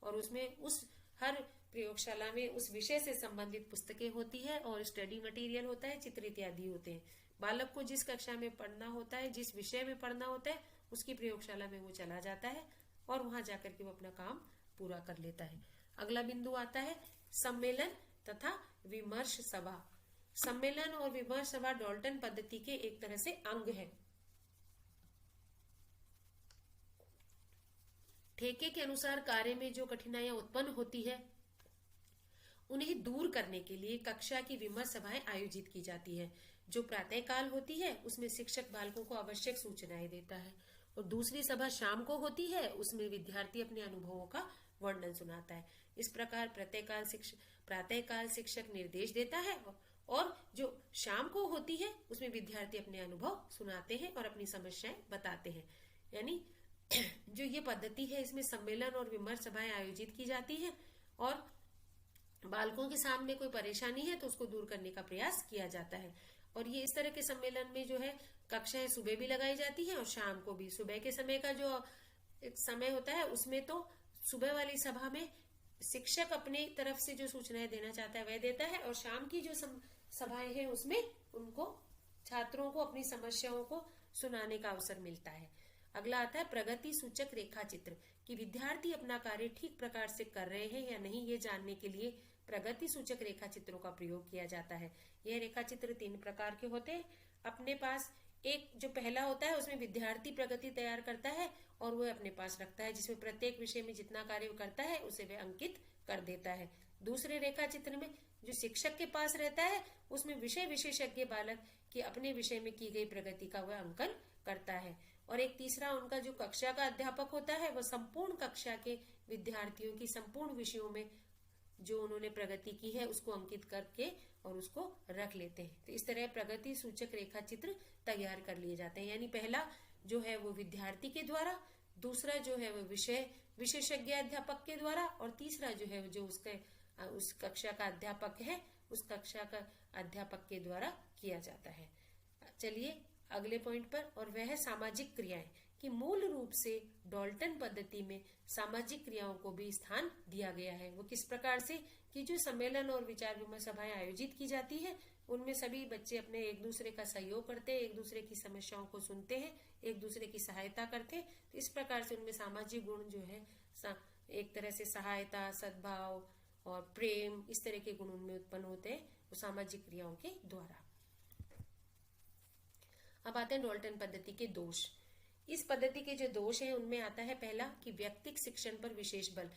और उसमें उस हर प्रयोगशाला में उस विषय से संबंधित पुस्तकें होती है और स्टडी मटेरियल होता है, चित्र इत्यादि होते हैं। बालक को जिस कक्षा में पढ़ना होता है, जिस विषय में पढ़ना होता है, उसकी प्रयोगशाला में वो चला जाता है और वहां जाकर के वो अपना काम पूरा कर लेता है। अगला बिंदु आता है सम्मेलन तथा विमर्श सभा। सम्मेलन और विमर्श सभा डॉल्टन पद्धति के एक तरह से अंग है। ठेके के अनुसार कार्य में जो कठिनाइयां उत्पन्न होती है उन्हें दूर करने के लिए कक्षा की विमर्श सभाएं आयोजित की जाती है। जो प्रातःकाल होती है उसमें शिक्षक बालकों को आवश्यक सूचनाएं देता है और दूसरी सभा शाम को होती है, उसमें विद्यार्थी अपने अनुभवों का वर्णन सुनाता है। इस प्रकार प्रातःकाल शिक्षक निर्देश देता है और जो शाम को होती है उसमें विद्यार्थी अपने अनुभव सुनाते हैं और अपनी समस्याएं बताते हैं। यानी जो ये पद्धति है इसमें सम्मेलन और विमर्श सभाएं आयोजित की जाती है और बालकों के सामने कोई परेशानी है तो उसको दूर करने का प्रयास किया जाता है। और ये इस तरह के सम्मेलन में जो है कक्षाएं सुबह भी लगाई जाती है और शाम को भी। सुबह के समय का जो एक समय होता है उसमें तो सुबह वाली सभा में शिक्षक अपनी तरफ से जो सूचनाएं देना चाहता है वह देता है और शाम की जो सभाएं हैं उसमें उनको छात्रों को अपनी समस्याओं को सुनाने का अवसर मिलता है। अगला आता है प्रगति सूचक रेखा चित्र कि विद्यार्थी अपना कार्य ठीक प्रकार से कर रहे हैं या नहीं, ये जानने के लिए प्रगति सूचक रेखा चित्रों का प्रयोग किया जाता है। यह रेखा चित्र 3 प्रकार के होते हैं। अपने पास एक जो पहला होता है उसमें विद्यार्थी प्रगति तैयार करता है और वह अपने पास रखता है, जिसमें प्रत्येक विषय में जितना कार्य करता है उसे वह अंकित कर देता है। दूसरे रेखा चित्र में जो शिक्षक के पास रहता है उसमें विषय विशेषज्ञ बालक की अपने विषय में की गई प्रगति का वह अंकन करता है। और एक तीसरा उनका जो कक्षा का अध्यापक होता है वह संपूर्ण कक्षा के विद्यार्थियों की संपूर्ण विषयों में जो उन्होंने प्रगति की है उसको अंकित करके और उसको रख लेते हैं। तो इस तरह प्रगति सूचक रेखा चित्र तैयार कर लिए जाते हैं। यानी पहला जो है वो विद्यार्थी के द्वारा, दूसरा जो है वो विषय विशेषज्ञ अध्यापक के द्वारा और तीसरा जो है जो उस कक्षा का अध्यापक है उस कक्षा का अध्यापक के द्वारा किया जाता है। चलिए अगले पॉइंट पर, और वह है सामाजिक क्रियाएं कि मूल रूप से डॉल्टन पद्धति में सामाजिक क्रियाओं को भी स्थान दिया गया है। वो किस प्रकार से कि जो सम्मेलन और विचार विमर्श सभाएं आयोजित की जाती है उनमें सभी बच्चे अपने एक दूसरे का सहयोग करते हैं, एक दूसरे की समस्याओं को सुनते हैं, एक दूसरे की सहायता करते हैं। तो इस प्रकार से उनमें सामाजिक गुण जो है एक तरह से सहायता, सद्भाव और प्रेम, इस तरह के गुण उनमें उत्पन्न होते हैं वो सामाजिक क्रियाओं के द्वारा। अब आते हैं डॉल्टन पद्धति के दोष। इस पद्धति के जो दोष हैं उनमें आता है पहला कि व्यक्तिक शिक्षण पर विशेष बल।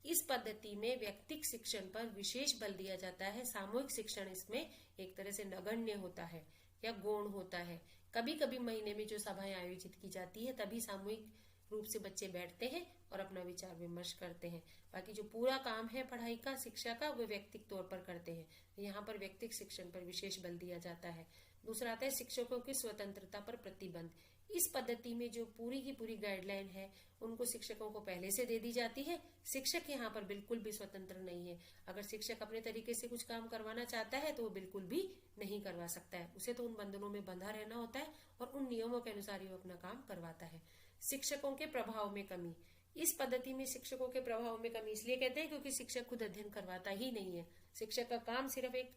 इस पद्धति में व्यक्तिक शिक्षण पर विशेष बल दिया जाता है। सामूहिक शिक्षण इसमें एक तरह से नगण्य होता है या गौण होता है। कभी कभी महीने में जो सभाएं आयोजित की जाती है तभी सामूहिक रूप से बच्चे बैठते हैं और अपना विचार विमर्श करते हैं। बाकी जो पूरा काम है पढ़ाई का, शिक्षा का, वो व्यक्तिक तौर पर करते हैं। यहाँ पर व्यक्तिक शिक्षण पर विशेष बल दिया जाता है। दूसरा आता है शिक्षकों की स्वतंत्रता पर प्रतिबंध। इस पद्धति में जो पूरी की पूरी गाइडलाइन है उनको शिक्षकों को पहले से दे दी जाती है। शिक्षक यहाँ पर बिल्कुल भी स्वतंत्र नहीं है। अगर शिक्षक अपने तरीके से कुछ काम करवाना चाहता है तो वो बिल्कुल भी नहीं करवा सकता है। उसे तो उन बंधनों में बंधा रहना होता है और उन नियमों के अनुसार ही वो अपना काम करवाता है। शिक्षकों के प्रभाव में कमी। इस पद्धति में शिक्षकों के प्रभाव में कमी इसलिए कहते हैं क्योंकि शिक्षक खुद अध्ययन करवाता ही नहीं है। शिक्षक का काम सिर्फ एक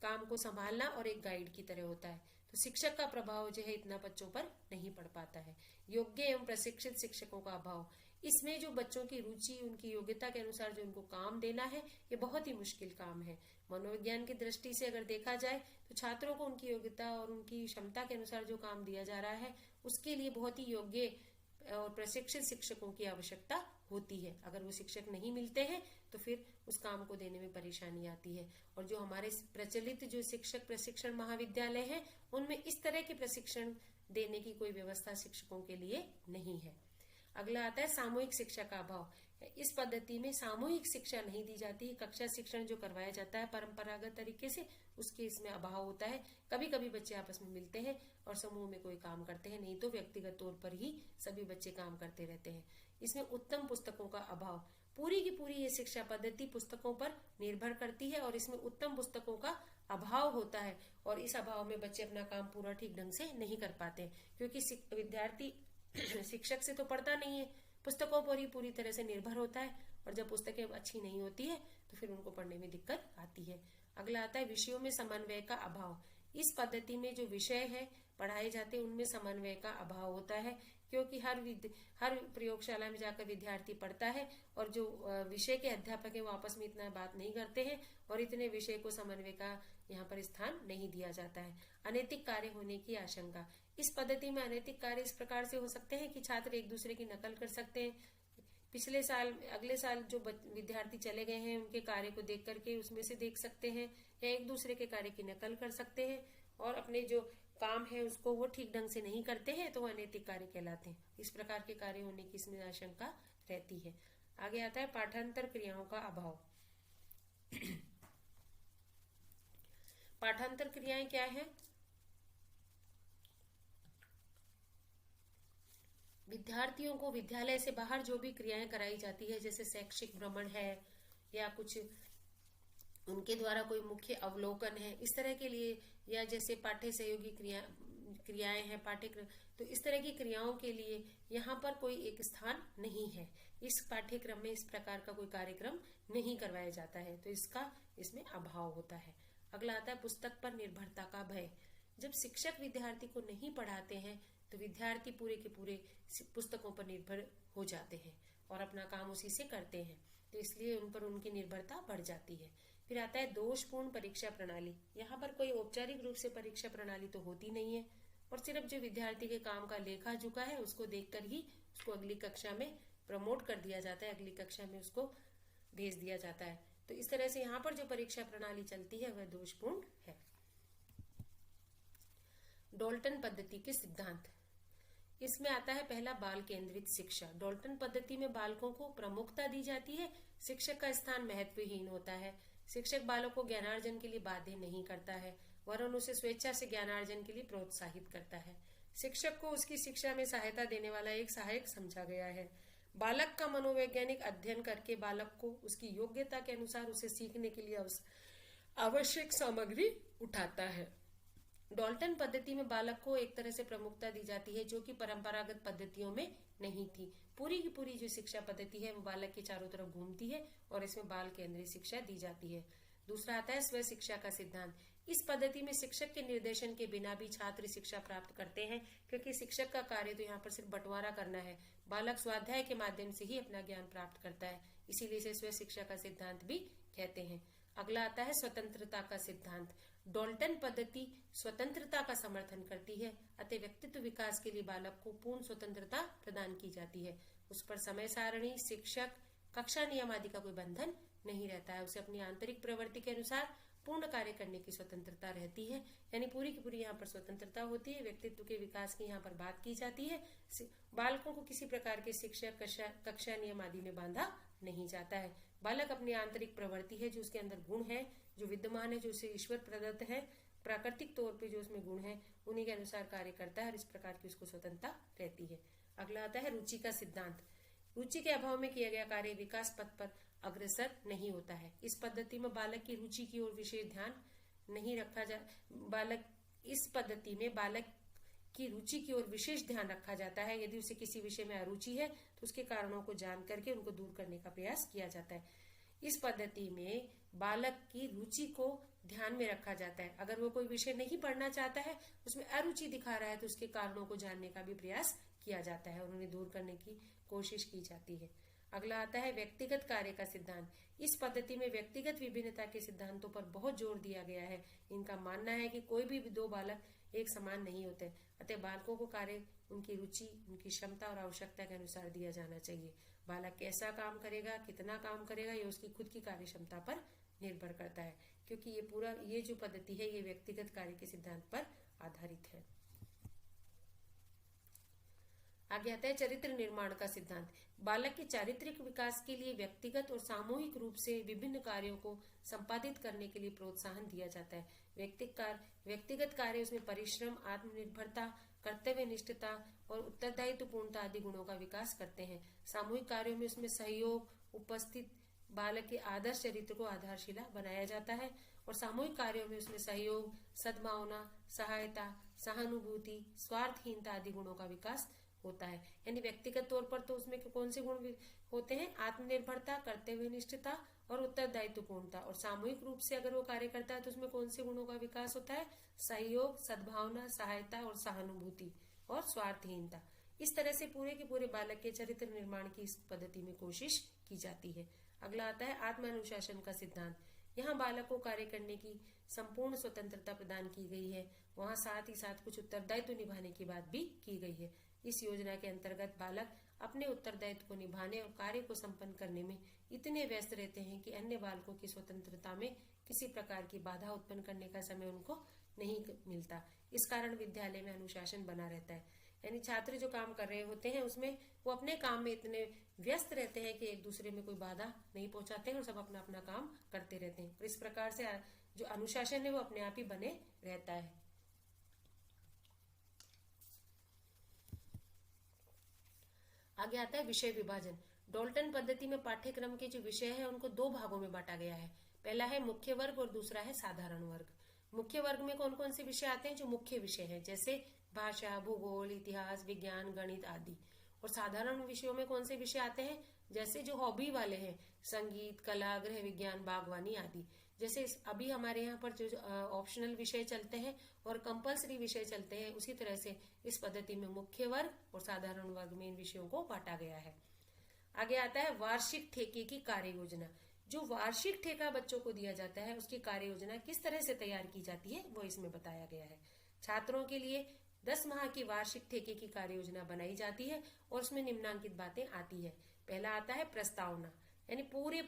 काम को संभालना और एक गाइड की तरह होता है। तो शिक्षक का प्रभाव जो है इतना बच्चों पर नहीं पड़ पाता है। योग्य एवं प्रशिक्षित शिक्षकों का अभाव। इसमें जो बच्चों की रुचि, उनकी योग्यता के अनुसार जो उनको काम देना है ये बहुत ही मुश्किल काम है। मनोविज्ञान की दृष्टि से अगर देखा जाए तो छात्रों को उनकी योग्यता और उनकी क्षमता के अनुसार जो काम दिया जा रहा है उसके लिए बहुत ही योग्य और प्रशिक्षित शिक्षकों की आवश्यकता होती है। अगर वो शिक्षक नहीं मिलते हैं तो फिर उस काम को देने में परेशानी आती है। और जो हमारे प्रचलित जो शिक्षक प्रशिक्षण महाविद्यालय हैं उनमें इस तरह के प्रशिक्षण देने की कोई व्यवस्था शिक्षकों के लिए नहीं है। अगला आता है सामूहिक शिक्षा का अभाव। इस पद्धति में सामूहिक शिक्षा नहीं दी जाती। कक्षा शिक्षण जो करवाया जाता है परंपरागत तरीके से उसके इसमें अभाव होता है। कभी कभी बच्चे आपस में मिलते हैं और समूह में कोई काम करते हैं, नहीं तो व्यक्तिगत तौर पर ही सभी बच्चे काम करते रहते हैं। इसमें उत्तम पुस्तकों का अभाव। पूरी की पूरी ये शिक्षा पद्धति पुस्तकों पर निर्भर करती है और इसमें उत्तम पुस्तकों का अभाव होता है और इस अभाव में बच्चे अपना काम पूरा ठीक ढंग से नहीं कर पाते क्योंकि विद्यार्थी शिक्षक से तो पढ़ता नहीं है, पुस्तकों पर ही पूरी तरह से निर्भर होता है और जब पुस्तकें अच्छी नहीं होती है तो फिर उनको पढ़ने में दिक्कत आती है। अगला आता है विषयों में समन्वय का अभाव। इस पद्धति में जो विषय है पढ़ाए जाते हैं उनमें समन्वय का अभाव होता है, क्योंकि हर प्रयोगशाला में जाकर विद्यार्थी पढ़ता है और जो विषय के अध्यापक है वो आपस में इतना बात नहीं करते हैं और इतने विषय को समन्वय का यहाँ पर स्थान नहीं दिया जाता है। अनैतिक कार्य होने की आशंका। इस पद्धति में अनैतिक कार्य इस प्रकार से हो सकते हैं कि छात्र एक दूसरे की नकल कर सकते हैं। पिछले साल अगले साल जो विद्यार्थी चले गए हैं उनके कार्य को देख करके उसमें से देख सकते हैं या एक दूसरे के कार्य की नकल कर सकते हैं और अपने जो काम है उसको वो ठीक ढंग से नहीं करते हैं तो वो अनैतिक कार्य कहलाते हैं। इस प्रकार के कार्य होने की इसमें आशंका रहती है। आगे आता है पाठांतर क्रियाओं का अभाव। पाठांतर क्रियाएं क्या है? विद्यार्थियों को विद्यालय से बाहर जो भी क्रियाएं कराई जाती है, जैसे शैक्षिक भ्रमण है या कुछ उनके द्वारा कोई मुख्य अवलोकन है, इस तरह के लिए, या जैसे पाठ्य सहयोगी क्रियाएं हैं पाठ्यक्रम, तो इस तरह की क्रियाओं के लिए यहाँ पर कोई एक स्थान नहीं है। इस पाठ्यक्रम में इस प्रकार का कोई कार्यक्रम नहीं करवाया जाता है, तो इसका इसमें अभाव होता है। अगला आता है पुस्तक पर निर्भरता का भय। जब शिक्षक विद्यार्थी को नहीं पढ़ाते हैं तो विद्यार्थी पूरे के पूरे पुस्तकों पर निर्भर हो जाते हैं और अपना काम उसी से करते हैं, तो इसलिए उन पर उनकी निर्भरता बढ़ जाती है। फिर आता है दोषपूर्ण परीक्षा प्रणाली। यहाँ पर कोई औपचारिक रूप से परीक्षा प्रणाली तो होती नहीं है और सिर्फ जो विद्यार्थी के काम का लेखा जोखा है उसको देखकर ही उसको अगली कक्षा में प्रमोट कर दिया जाता है, अगली कक्षा में उसको भेज दिया जाता है। तो इस तरह से यहाँ पर जो परीक्षा प्रणाली चलती है वह दोषपूर्ण है। डॉल्टन पद्धति के सिद्धांत। इसमें आता है पहला, बाल केंद्रित शिक्षा। डॉल्टन पद्धति में बालकों को प्रमुखता दी जाती है, शिक्षक का स्थान महत्वहीन होता है। शिक्षक बालक को ज्ञानार्जन के लिए बाध्य नहीं करता है वरन उसे स्वेच्छा से ज्ञानार्जन के लिए प्रोत्साहित करता है। शिक्षक को उसकी शिक्षा में सहायता देने वाला एक सहायक समझा गया है। बालक का मनोवैज्ञानिक अध्ययन करके बालक को उसकी योग्यता के अनुसार उसे सीखने के लिए आवश्यक सामग्री उठाता है। डॉल्टन पद्धति में बालक को एक तरह से प्रमुखता दी जाती है जो कि परंपरागत पद्धतियों में नहीं थी। पूरी की पूरी जो शिक्षा पद्धति है वो बालक के चारों तरफ घूमती है और इसमें बाल केंद्रित शिक्षा दी जाती है। दूसरा आता है स्व शिक्षा का सिद्धांत। इस पद्धति में शिक्षक के निर्देशन के बिना भी छात्र शिक्षा प्राप्त करते हैं, क्योंकि शिक्षक का कार्य तो यहाँ पर सिर्फ बंटवारा करना है। बालक स्वाध्याय के माध्यम से ही अपना ज्ञान प्राप्त करता है, इसीलिए इसे स्व शिक्षा का सिद्धांत भी कहते हैं। अगला आता है स्वतंत्रता का सिद्धांत। डॉल्टन पद्धति स्वतंत्रता का समर्थन करती है, अतः व्यक्तित्व विकास के लिए बालक को पूर्ण स्वतंत्रता प्रदान की जाती है। उस पर समय सारणी, शिक्षक, कक्षा नियम आदि का कोई बंधन नहीं रहता है। उसे अपनी आंतरिक प्रवृत्ति के अनुसार पूर्ण कार्य करने की स्वतंत्रता रहती है, यानी पूरी की पूरी यहाँ पर स्वतंत्रता होती है। व्यक्तित्व के विकास की यहाँ पर बात की जाती है। बालकों को किसी प्रकार के शिक्षक, कक्षा नियम आदि में बांधा नहीं जाता है। बालक अपनी आंतरिक प्रवृत्ति है, जो उसके अंदर गुण है, जो विद्यमान है, जो उसे ईश्वर प्रदत्त है, प्राकृतिक तौर पे जो उसमें गुण है उन्हीं के अनुसार कार्य करता है और इस प्रकार की उसको स्वतंत्रता रहती है। अगला आता है रुचि का सिद्धांत। रुचि के अभाव में किया गया कार्य विकास पथ पर अग्रसर नहीं होता है। इस पद्धति में बालक की रुचि की ओर विशेष ध्यान नहीं रखा इस पद्धति में बालक की रुचि की ओर विशेष ध्यान रखा जाता है। यदि उसे किसी विषय में अरुचि है तो उसके कारणों को जान करके उनको दूर करने का प्रयास किया जाता है। इस पद्धति में बालक की रुचि को ध्यान में रखा जाता है। अगर वो कोई विषय नहीं पढ़ना चाहता है, उसमें अरुचि दिखा रहा है, तो उसके कारणों को जानने का भी प्रयास किया जाता है और उन्हें दूर करने की कोशिश की जाती है। अगला आता है व्यक्तिगत कार्य का सिद्धांत। इस पद्धति में व्यक्तिगत विभिन्नता के सिद्धांतों पर बहुत जोर दिया गया है। इनका मानना है कि कोई भी दो बालक एक समान नहीं होते, अतः बालकों को कार्य उनकी रुचि, उनकी क्षमता और आवश्यकता के अनुसार दिया जाना चाहिए। बालक कैसा काम करेगा, कितना काम करेगा, ये उसकी खुद की कार्य क्षमता पर निर्भर करता है, क्योंकि ये जो पद्धति है ये व्यक्तिगत कार्य के सिद्धांत पर आधारित है। आगे आता है चरित्र निर्माण का सिद्धांत। बालक के चारित्रिक विकास के लिए व्यक्तिगत और सामूहिक रूप से विभिन्न कार्यों को संपादित करने के लिए प्रोत्साहन दिया जाता है। व्यक्तिगत कार्य उसमें परिश्रम, आत्मनिर्भरता, कर्तव्य निष्ठता और उत्तरदायित्व पूर्णता आदि गुणों का विकास करते हैं। सामूहिक कार्यों में उसमें सहयोग, उपस्थित बालक के आदर्श चरित्र को आधारशिला बनाया जाता है और सामूहिक कार्यों में उसमें सहयोग, सद्भावना, सहायता, सहानुभूति, स्वार्थहीनता आदि गुणों का विकास होता है। यानी व्यक्तिगत तौर पर तो उसमें कौन से गुण होते हैं? आत्मनिर्भरता, कर्तव्यनिष्ठता और उत्तरदायित्वपूर्णता। और सामूहिक रूप से अगर वो कार्य करता है तो उसमें कौन से गुणों का विकास होता है? सहयोग, सद्भावना, सहायता और सहानुभूति और स्वार्थहीनता। इस तरह से पूरे के पूरे बालक के चरित्र निर्माण की इस पद्धति में कोशिश की जाती है। अगला आता है आत्मानुशासन का सिद्धांत। यहाँ बालक को कार्य करने की संपूर्ण स्वतंत्रता प्रदान की गई है। वहाँ साथ ही साथ कुछ उत्तरदायित्व निभाने की बात भी की गई है। इस योजना के अंतर्गत बालक अपने उत्तरदायित्व को निभाने और कार्य को संपन्न करने में इतने व्यस्त रहते हैं कि अन्य बालकों की स्वतंत्रता में किसी प्रकार की बाधा उत्पन्न करने का समय उनको नहीं मिलता। इस कारण विद्यालय में अनुशासन बना रहता है। यानी छात्र जो काम कर रहे होते हैं उसमें वो अपने काम में इतने व्यस्त रहते हैं कि एक दूसरे में कोई बाधा नहीं पहुंचाते हैं और सब अपना अपना काम करते रहते हैं। और इस प्रकार से जो अनुशासन है वो अपने आप ही बने रहता है। आगे आता है विषय विभाजन। डोल्टन पद्धति में पाठ्यक्रम के जो विषय है उनको दो भागों में बांटा गया है। पहला है मुख्य वर्ग और दूसरा है साधारण वर्ग। मुख्य वर्ग में कौन कौन से विषय आते हैं? जो मुख्य विषय है, जैसे भाषा, भूगोल, इतिहास, विज्ञान, गणित आदि। और साधारण विषयों में कौन से विषय आते हैं? जैसे जो हॉबी वाले हैं, संगीत, कला, गृह विज्ञान, बागवानी आदि। जैसे अभी हमारे यहाँ पर जो ऑप्शनल विषय चलते हैं और कंपल्सरी विषय चलते हैं, उसी तरह से इस पद्धति में मुख्य वर्ग और साधारण वर्ग में इन विषयों को बांटा गया है। आगे आता है वार्षिक ठेके की कार्य योजना। जो वार्षिक ठेका बच्चों को दिया जाता है उसकी कार्य योजना किस तरह से तैयार की जाती है वो इसमें बताया गया है। छात्रों के लिए 10 माह की वार्षिक ठेके की कार्य योजना बनाई जाती है और उसमें निम्नांकित बातें आती है। पहला आता है प्रस्तावना, यानी पूरे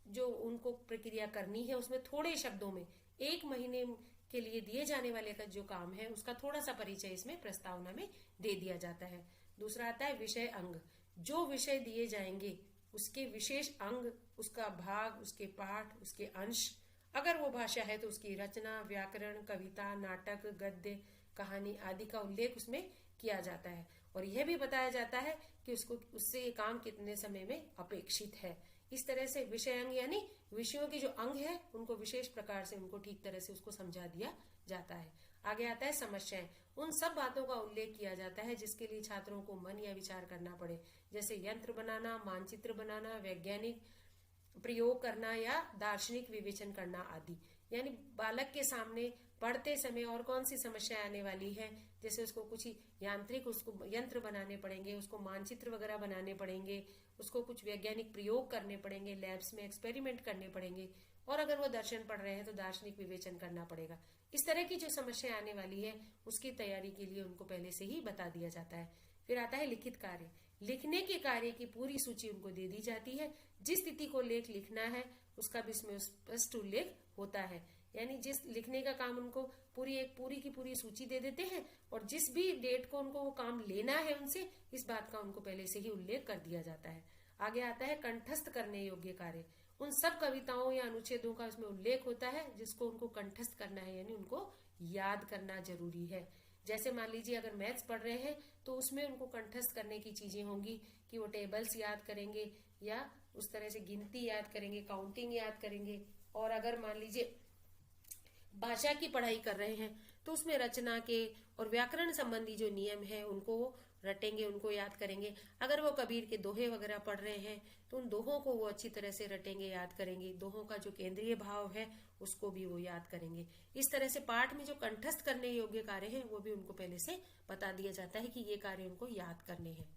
जो उनको प्रक्रिया करनी है उसमें थोड़े शब्दों में 1 महीने के लिए दिए जाने वाले का जो काम है उसका थोड़ा सा परिचय इसमें प्रस्तावना में दे दिया जाता है। दूसरा आता है विषय अंग। जो विषय दिए जाएंगे उसके विशेष अंग, उसका भाग, उसके पाठ, उसके अंश। अगर वो भाषा है तो उसकी रचना, व्याकरण, कविता, नाटक, गद्य, कहानी आदि का उल्लेख उसमें किया जाता है। और यह भी बताया जाता है कि उससे ये काम कितने समय में अपेक्षित है। इस तरह से विषय अंग यानी विषयों के जो अंग है उनको विशेष प्रकार से उनको ठीक तरह से उसको समझा दिया जाता है। आगे आता है समस्याएं। उन सब बातों का उल्लेख किया जाता है जिसके लिए छात्रों को मन या विचार करना पड़े, जैसे यंत्र बनाना, मानचित्र बनाना, वैज्ञानिक प्रयोग करना या दार्शनिक विवेचन करना आदि। यानी बालक के सामने पढ़ते समय और कौन सी समस्या आने वाली है, जैसे उसको कुछ यांत्रिक उसको यंत्र बनाने पड़ेंगे, उसको मानचित्र वगैरह बनाने पड़ेंगे, उसको कुछ वैज्ञानिक प्रयोग करने पड़ेंगे, लैब्स में एक्सपेरिमेंट करने पड़ेंगे, और अगर वो दर्शन पढ़ रहे हैं तो दार्शनिक विवेचन करना पड़ेगा। इस तरह की जो समस्या आने वाली है उसकी तैयारी के लिए उनको पहले से ही बता दिया जाता है। फिर आता है लिखित कार्य। लिखने के कार्य की पूरी सूची उनको दे दी जाती है। जिस तिथि को लेख लिखना है उसका भी इसमें स्पष्ट उल्लेख होता है। यानी जिस लिखने का काम उनको पूरी की पूरी सूची दे देते हैं और जिस भी डेट को उनको वो काम लेना है उनसे, इस बात का उनको पहले से ही उल्लेख कर दिया जाता है। आगे आता है कंठस्थ करने योग्य कार्य। उन सब कविताओं या अनुच्छेदों का उसमें उल्लेख होता है जिसको उनको कंठस्थ करना है, यानी उनको याद करना जरूरी है। जैसे मान लीजिए अगर मैथ्स पढ़ रहे हैं तो उसमें उनको कंठस्थ करने की चीजें होंगी कि वो टेबल्स याद करेंगे या उस तरह से गिनती याद करेंगे, काउंटिंग याद करेंगे। और अगर मान लीजिए भाषा की पढ़ाई कर रहे हैं तो उसमें रचना के और व्याकरण संबंधी जो नियम है उनको वो रटेंगे, उनको याद करेंगे। अगर वो कबीर के दोहे वगैरह पढ़ रहे हैं तो उन दोहों को वो अच्छी तरह से रटेंगे, याद करेंगे। दोहों का जो केंद्रीय भाव है उसको भी वो याद करेंगे। इस तरह से पाठ में जो कंठस्थ करने योग्य कार्य है वो भी उनको पहले से बता दिया जाता है कि ये कार्य उनको याद करने हैं।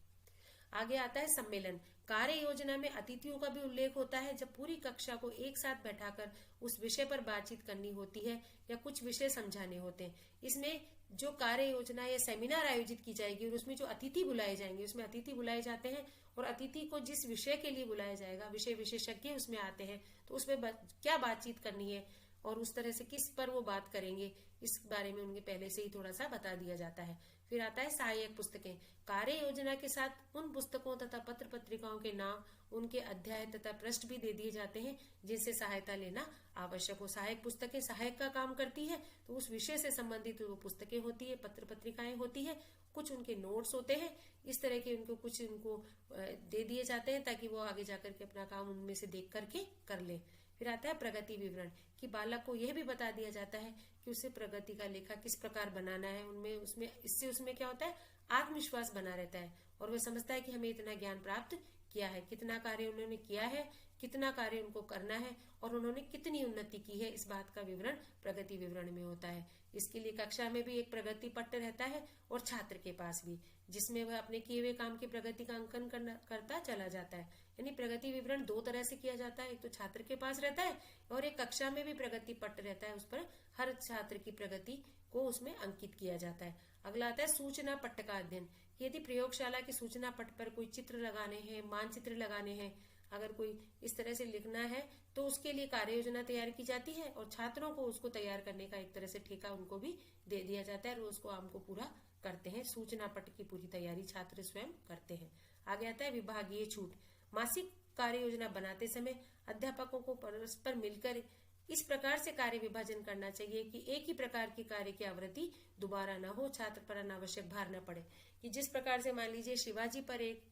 आगे आता है सम्मेलन। कार्य योजना में अतिथियों का भी उल्लेख होता है। जब पूरी कक्षा को एक साथ बैठाकर उस विषय पर बातचीत करनी होती है या कुछ विषय समझाने होते हैं, इसमें जो कार्य योजना या सेमिनार आयोजित की जाएगी और उसमें जो अतिथि बुलाए जाएंगे, उसमें अतिथि बुलाए जाते हैं और अतिथि को जिस विषय के लिए बुलाया जाएगा, विषय विशेषज्ञ उसमें आते हैं, तो उसमें क्या बातचीत करनी है और उस तरह से किस पर वो बात करेंगे, इस बारे में उनके पहले से ही थोड़ा सा बता दिया जाता है। फिर आता है सहायक पुस्तकें। कार्य योजना के साथ उन पुस्तकों तथा पत्र पत्रिकाओं के नाम, उनके अध्याय तथा पृष्ठ भी दे दिए जाते हैं जिनसे सहायता लेना आवश्यक हो। सहायक पुस्तकें सहायक का काम करती है, तो उस विषय से संबंधित वो पुस्तकें होती है, पत्र पत्रिकाएं होती है, कुछ उनके नोट्स होते हैं। इस तरह के उनको कुछ उनको दे दिए जाते हैं ताकि वो आगे जाकर के अपना काम उनमें से देख करके कर ले। फिर आता है प्रगति विवरण कि बालक को यह भी बता दिया जाता है कि उसे प्रगति का लेखा किस प्रकार बनाना है। उसमें क्या होता है, आत्मविश्वास बना रहता है और वह समझता है कि हमें इतना ज्ञान प्राप्त किया है, कितना कार्य उन्होंने किया है, कितना कार्य उनको करना है और उन्होंने कितनी उन्नति की है, इस बात का विवरण प्रगति विवरण में होता है। इसके लिए कक्षा में भी एक प्रगति पत्र रहता है और छात्र के पास भी, जिसमें वह अपने किए हुए काम की प्रगति का अंकन करता चला जाता है। यानी प्रगति विवरण दो तरह से किया जाता है, एक तो छात्र के पास रहता है और एक कक्षा में भी प्रगति पत्र रहता है, उस पर हर छात्र की प्रगति को उसमें अंकित किया जाता है। अगला आता है सूचना पट्ट का अध्ययन। यदि प्रयोगशाला के सूचना पट्ट पर कोई चित्र लगाने हैं, मानचित्र लगाने हैं, अगर कोई इस तरह से लिखना है तो उसके लिए कार्य योजना तैयार की जाती है और छात्रों को उसको तैयार करने का एक तरह से ठेका उनको भी दे दिया जाता है, रोज को आम को पूरा करते हैं। सूचना पट्ट की पूरी तैयारी छात्र स्वयं करते हैं। आगे आता है विभागीय छूट। मासिक कार्य योजना बनाते समय अध्यापकों को परस्पर मिलकर इस प्रकार से कार्य विभाजन करना चाहिए कि एक ही प्रकार की कार्य की आवृत्ति दोबारा न हो, छात्र पर अनावश्यक भार न पड़े। कि जिस प्रकार से मान लीजिए शिवाजी पर एक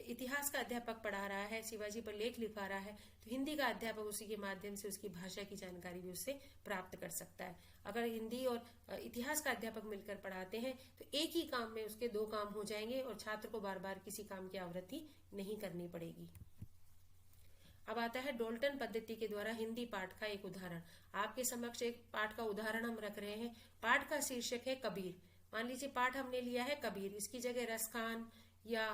इतिहास का अध्यापक पढ़ा रहा है, शिवाजी पर लेख लिखा रहा है, तो हिंदी का अध्यापक उसी के माध्यम से उसकी भाषा की जानकारी भी उससे प्राप्त कर सकता है। अगर हिंदी और इतिहास का अध्यापक मिलकर पढ़ाते हैं तो एक ही काम में उसके दो काम हो जाएंगे और छात्र को बार बार किसी काम की आवृत्ति नहीं करनी पड़ेगी। अब आता है डोल्टन पद्धति के द्वारा हिंदी पाठ का एक उदाहरण। आपके समक्ष एक पाठ का उदाहरण हम रख रहे हैं। पाठ का शीर्षक है कबीर। मान लीजिए पाठ हमने लिया है कबीर, इसकी जगह रसखान या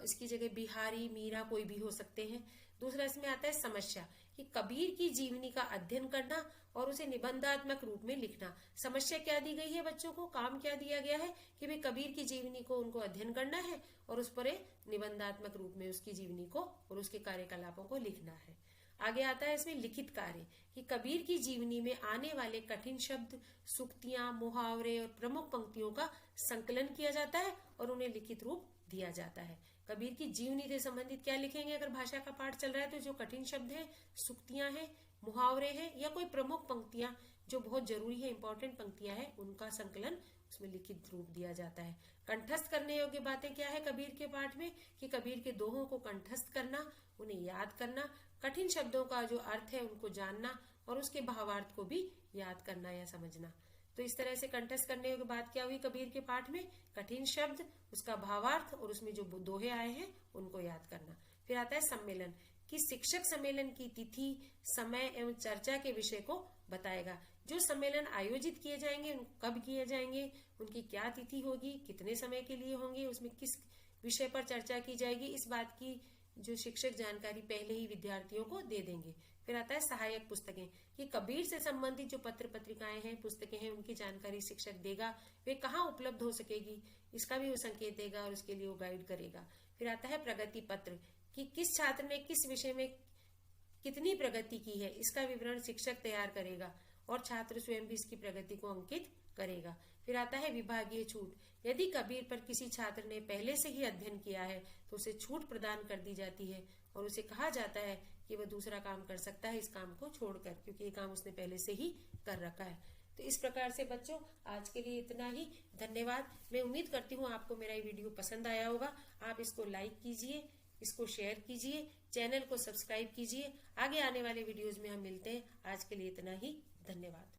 इसकी जगह बिहारी, मीरा कोई भी हो सकते हैं। दूसरा इसमें आता है समस्या कि कबीर की जीवनी का अध्ययन करना और उसे निबंधात्मक रूप में लिखना। समस्या क्या दी गई है बच्चों को, काम क्या दिया गया है कि भाई कबीर की जीवनी को उनको अध्ययन करना है और उस पर निबंधात्मक रूप में उसकी जीवनी को और उसके कार्यकलापों को लिखना है। आगे आता है इसमें लिखित कार्य कि कबीर की जीवनी में आने वाले कठिन शब्द, सूक्तियां, मुहावरे और प्रमुख पंक्तियों का संकलन किया जाता है और उन्हें लिखित रूप दिया जाता है। कबीर की जीवनी से संबंधित क्या लिखेंगे अगर भाषा का पाठ चल रहा है तो जो कठिन शब्द हैं, सूक्तियां हैं, मुहावरे हैं या कोई प्रमुख पंक्तियां जो बहुत जरूरी है, इंपॉर्टेंट पंक्तियां हैं, उनका संकलन उसमें लिखित रूप दिया जाता है। कंठस्थ करने योग्य बातें क्या है कबीर के पाठ में कि कबीर के दोहों को कंठस्थ करना, उन्हें याद करना, कठिन शब्दों का जो अर्थ है उनको जानना और उसके भावार्थ को भी याद करना या समझना। तो इस तरह से कंठस्थ करने की बात क्या हुई कबीर के पाठ में, कठिन शब्द, उसका भावार्थ और उसमें जो दोहे आए हैं उनको याद करना। फिर आता है सम्मेलन कि शिक्षक सम्मेलन की तिथि, समय एवं चर्चा के विषय को बताएगा। जो सम्मेलन आयोजित किए जाएंगे कब किए जाएंगे, उनकी क्या तिथि होगी, कितने समय के लिए होंगे, उसमें किस विषय पर चर्चा की जाएगी, इस बात की जो शिक्षक जानकारी पहले ही विद्यार्थियों को दे देंगे। फिर आता है सहायक पुस्तकें कि कबीर से संबंधित जो पत्र पत्रिकाएं हैं, पुस्तकें हैं, उनकी जानकारी शिक्षक देगा, वे कहाँ उपलब्ध हो सकेगी इसका भी वो संकेत देगा और उसके लिए वो गाइड करेगा। फिर आता है प्रगति पत्र कि किस छात्र ने किस विषय में कितनी प्रगति की है, इसका विवरण शिक्षक तैयार करेगा और छात्र स्वयं भी इसकी प्रगति को अंकित करेगा। फिर आता है विभागीय छूट। यदि कबीर पर किसी छात्र ने पहले से ही अध्ययन किया है तो उसे छूट प्रदान कर दी जाती है और उसे कहा जाता है कि वह दूसरा काम कर सकता है इस काम को छोड़कर, क्योंकि ये काम उसने पहले से ही कर रखा है। तो इस प्रकार से बच्चों आज के लिए इतना ही। धन्यवाद। मैं उम्मीद करती हूँ आपको मेरा ये वीडियो पसंद आया होगा। आप इसको लाइक कीजिए, इसको शेयर कीजिए, चैनल को सब्सक्राइब कीजिए। आगे आने वाले वीडियोज में हम मिलते हैं। आज के लिए इतना ही। धन्यवाद।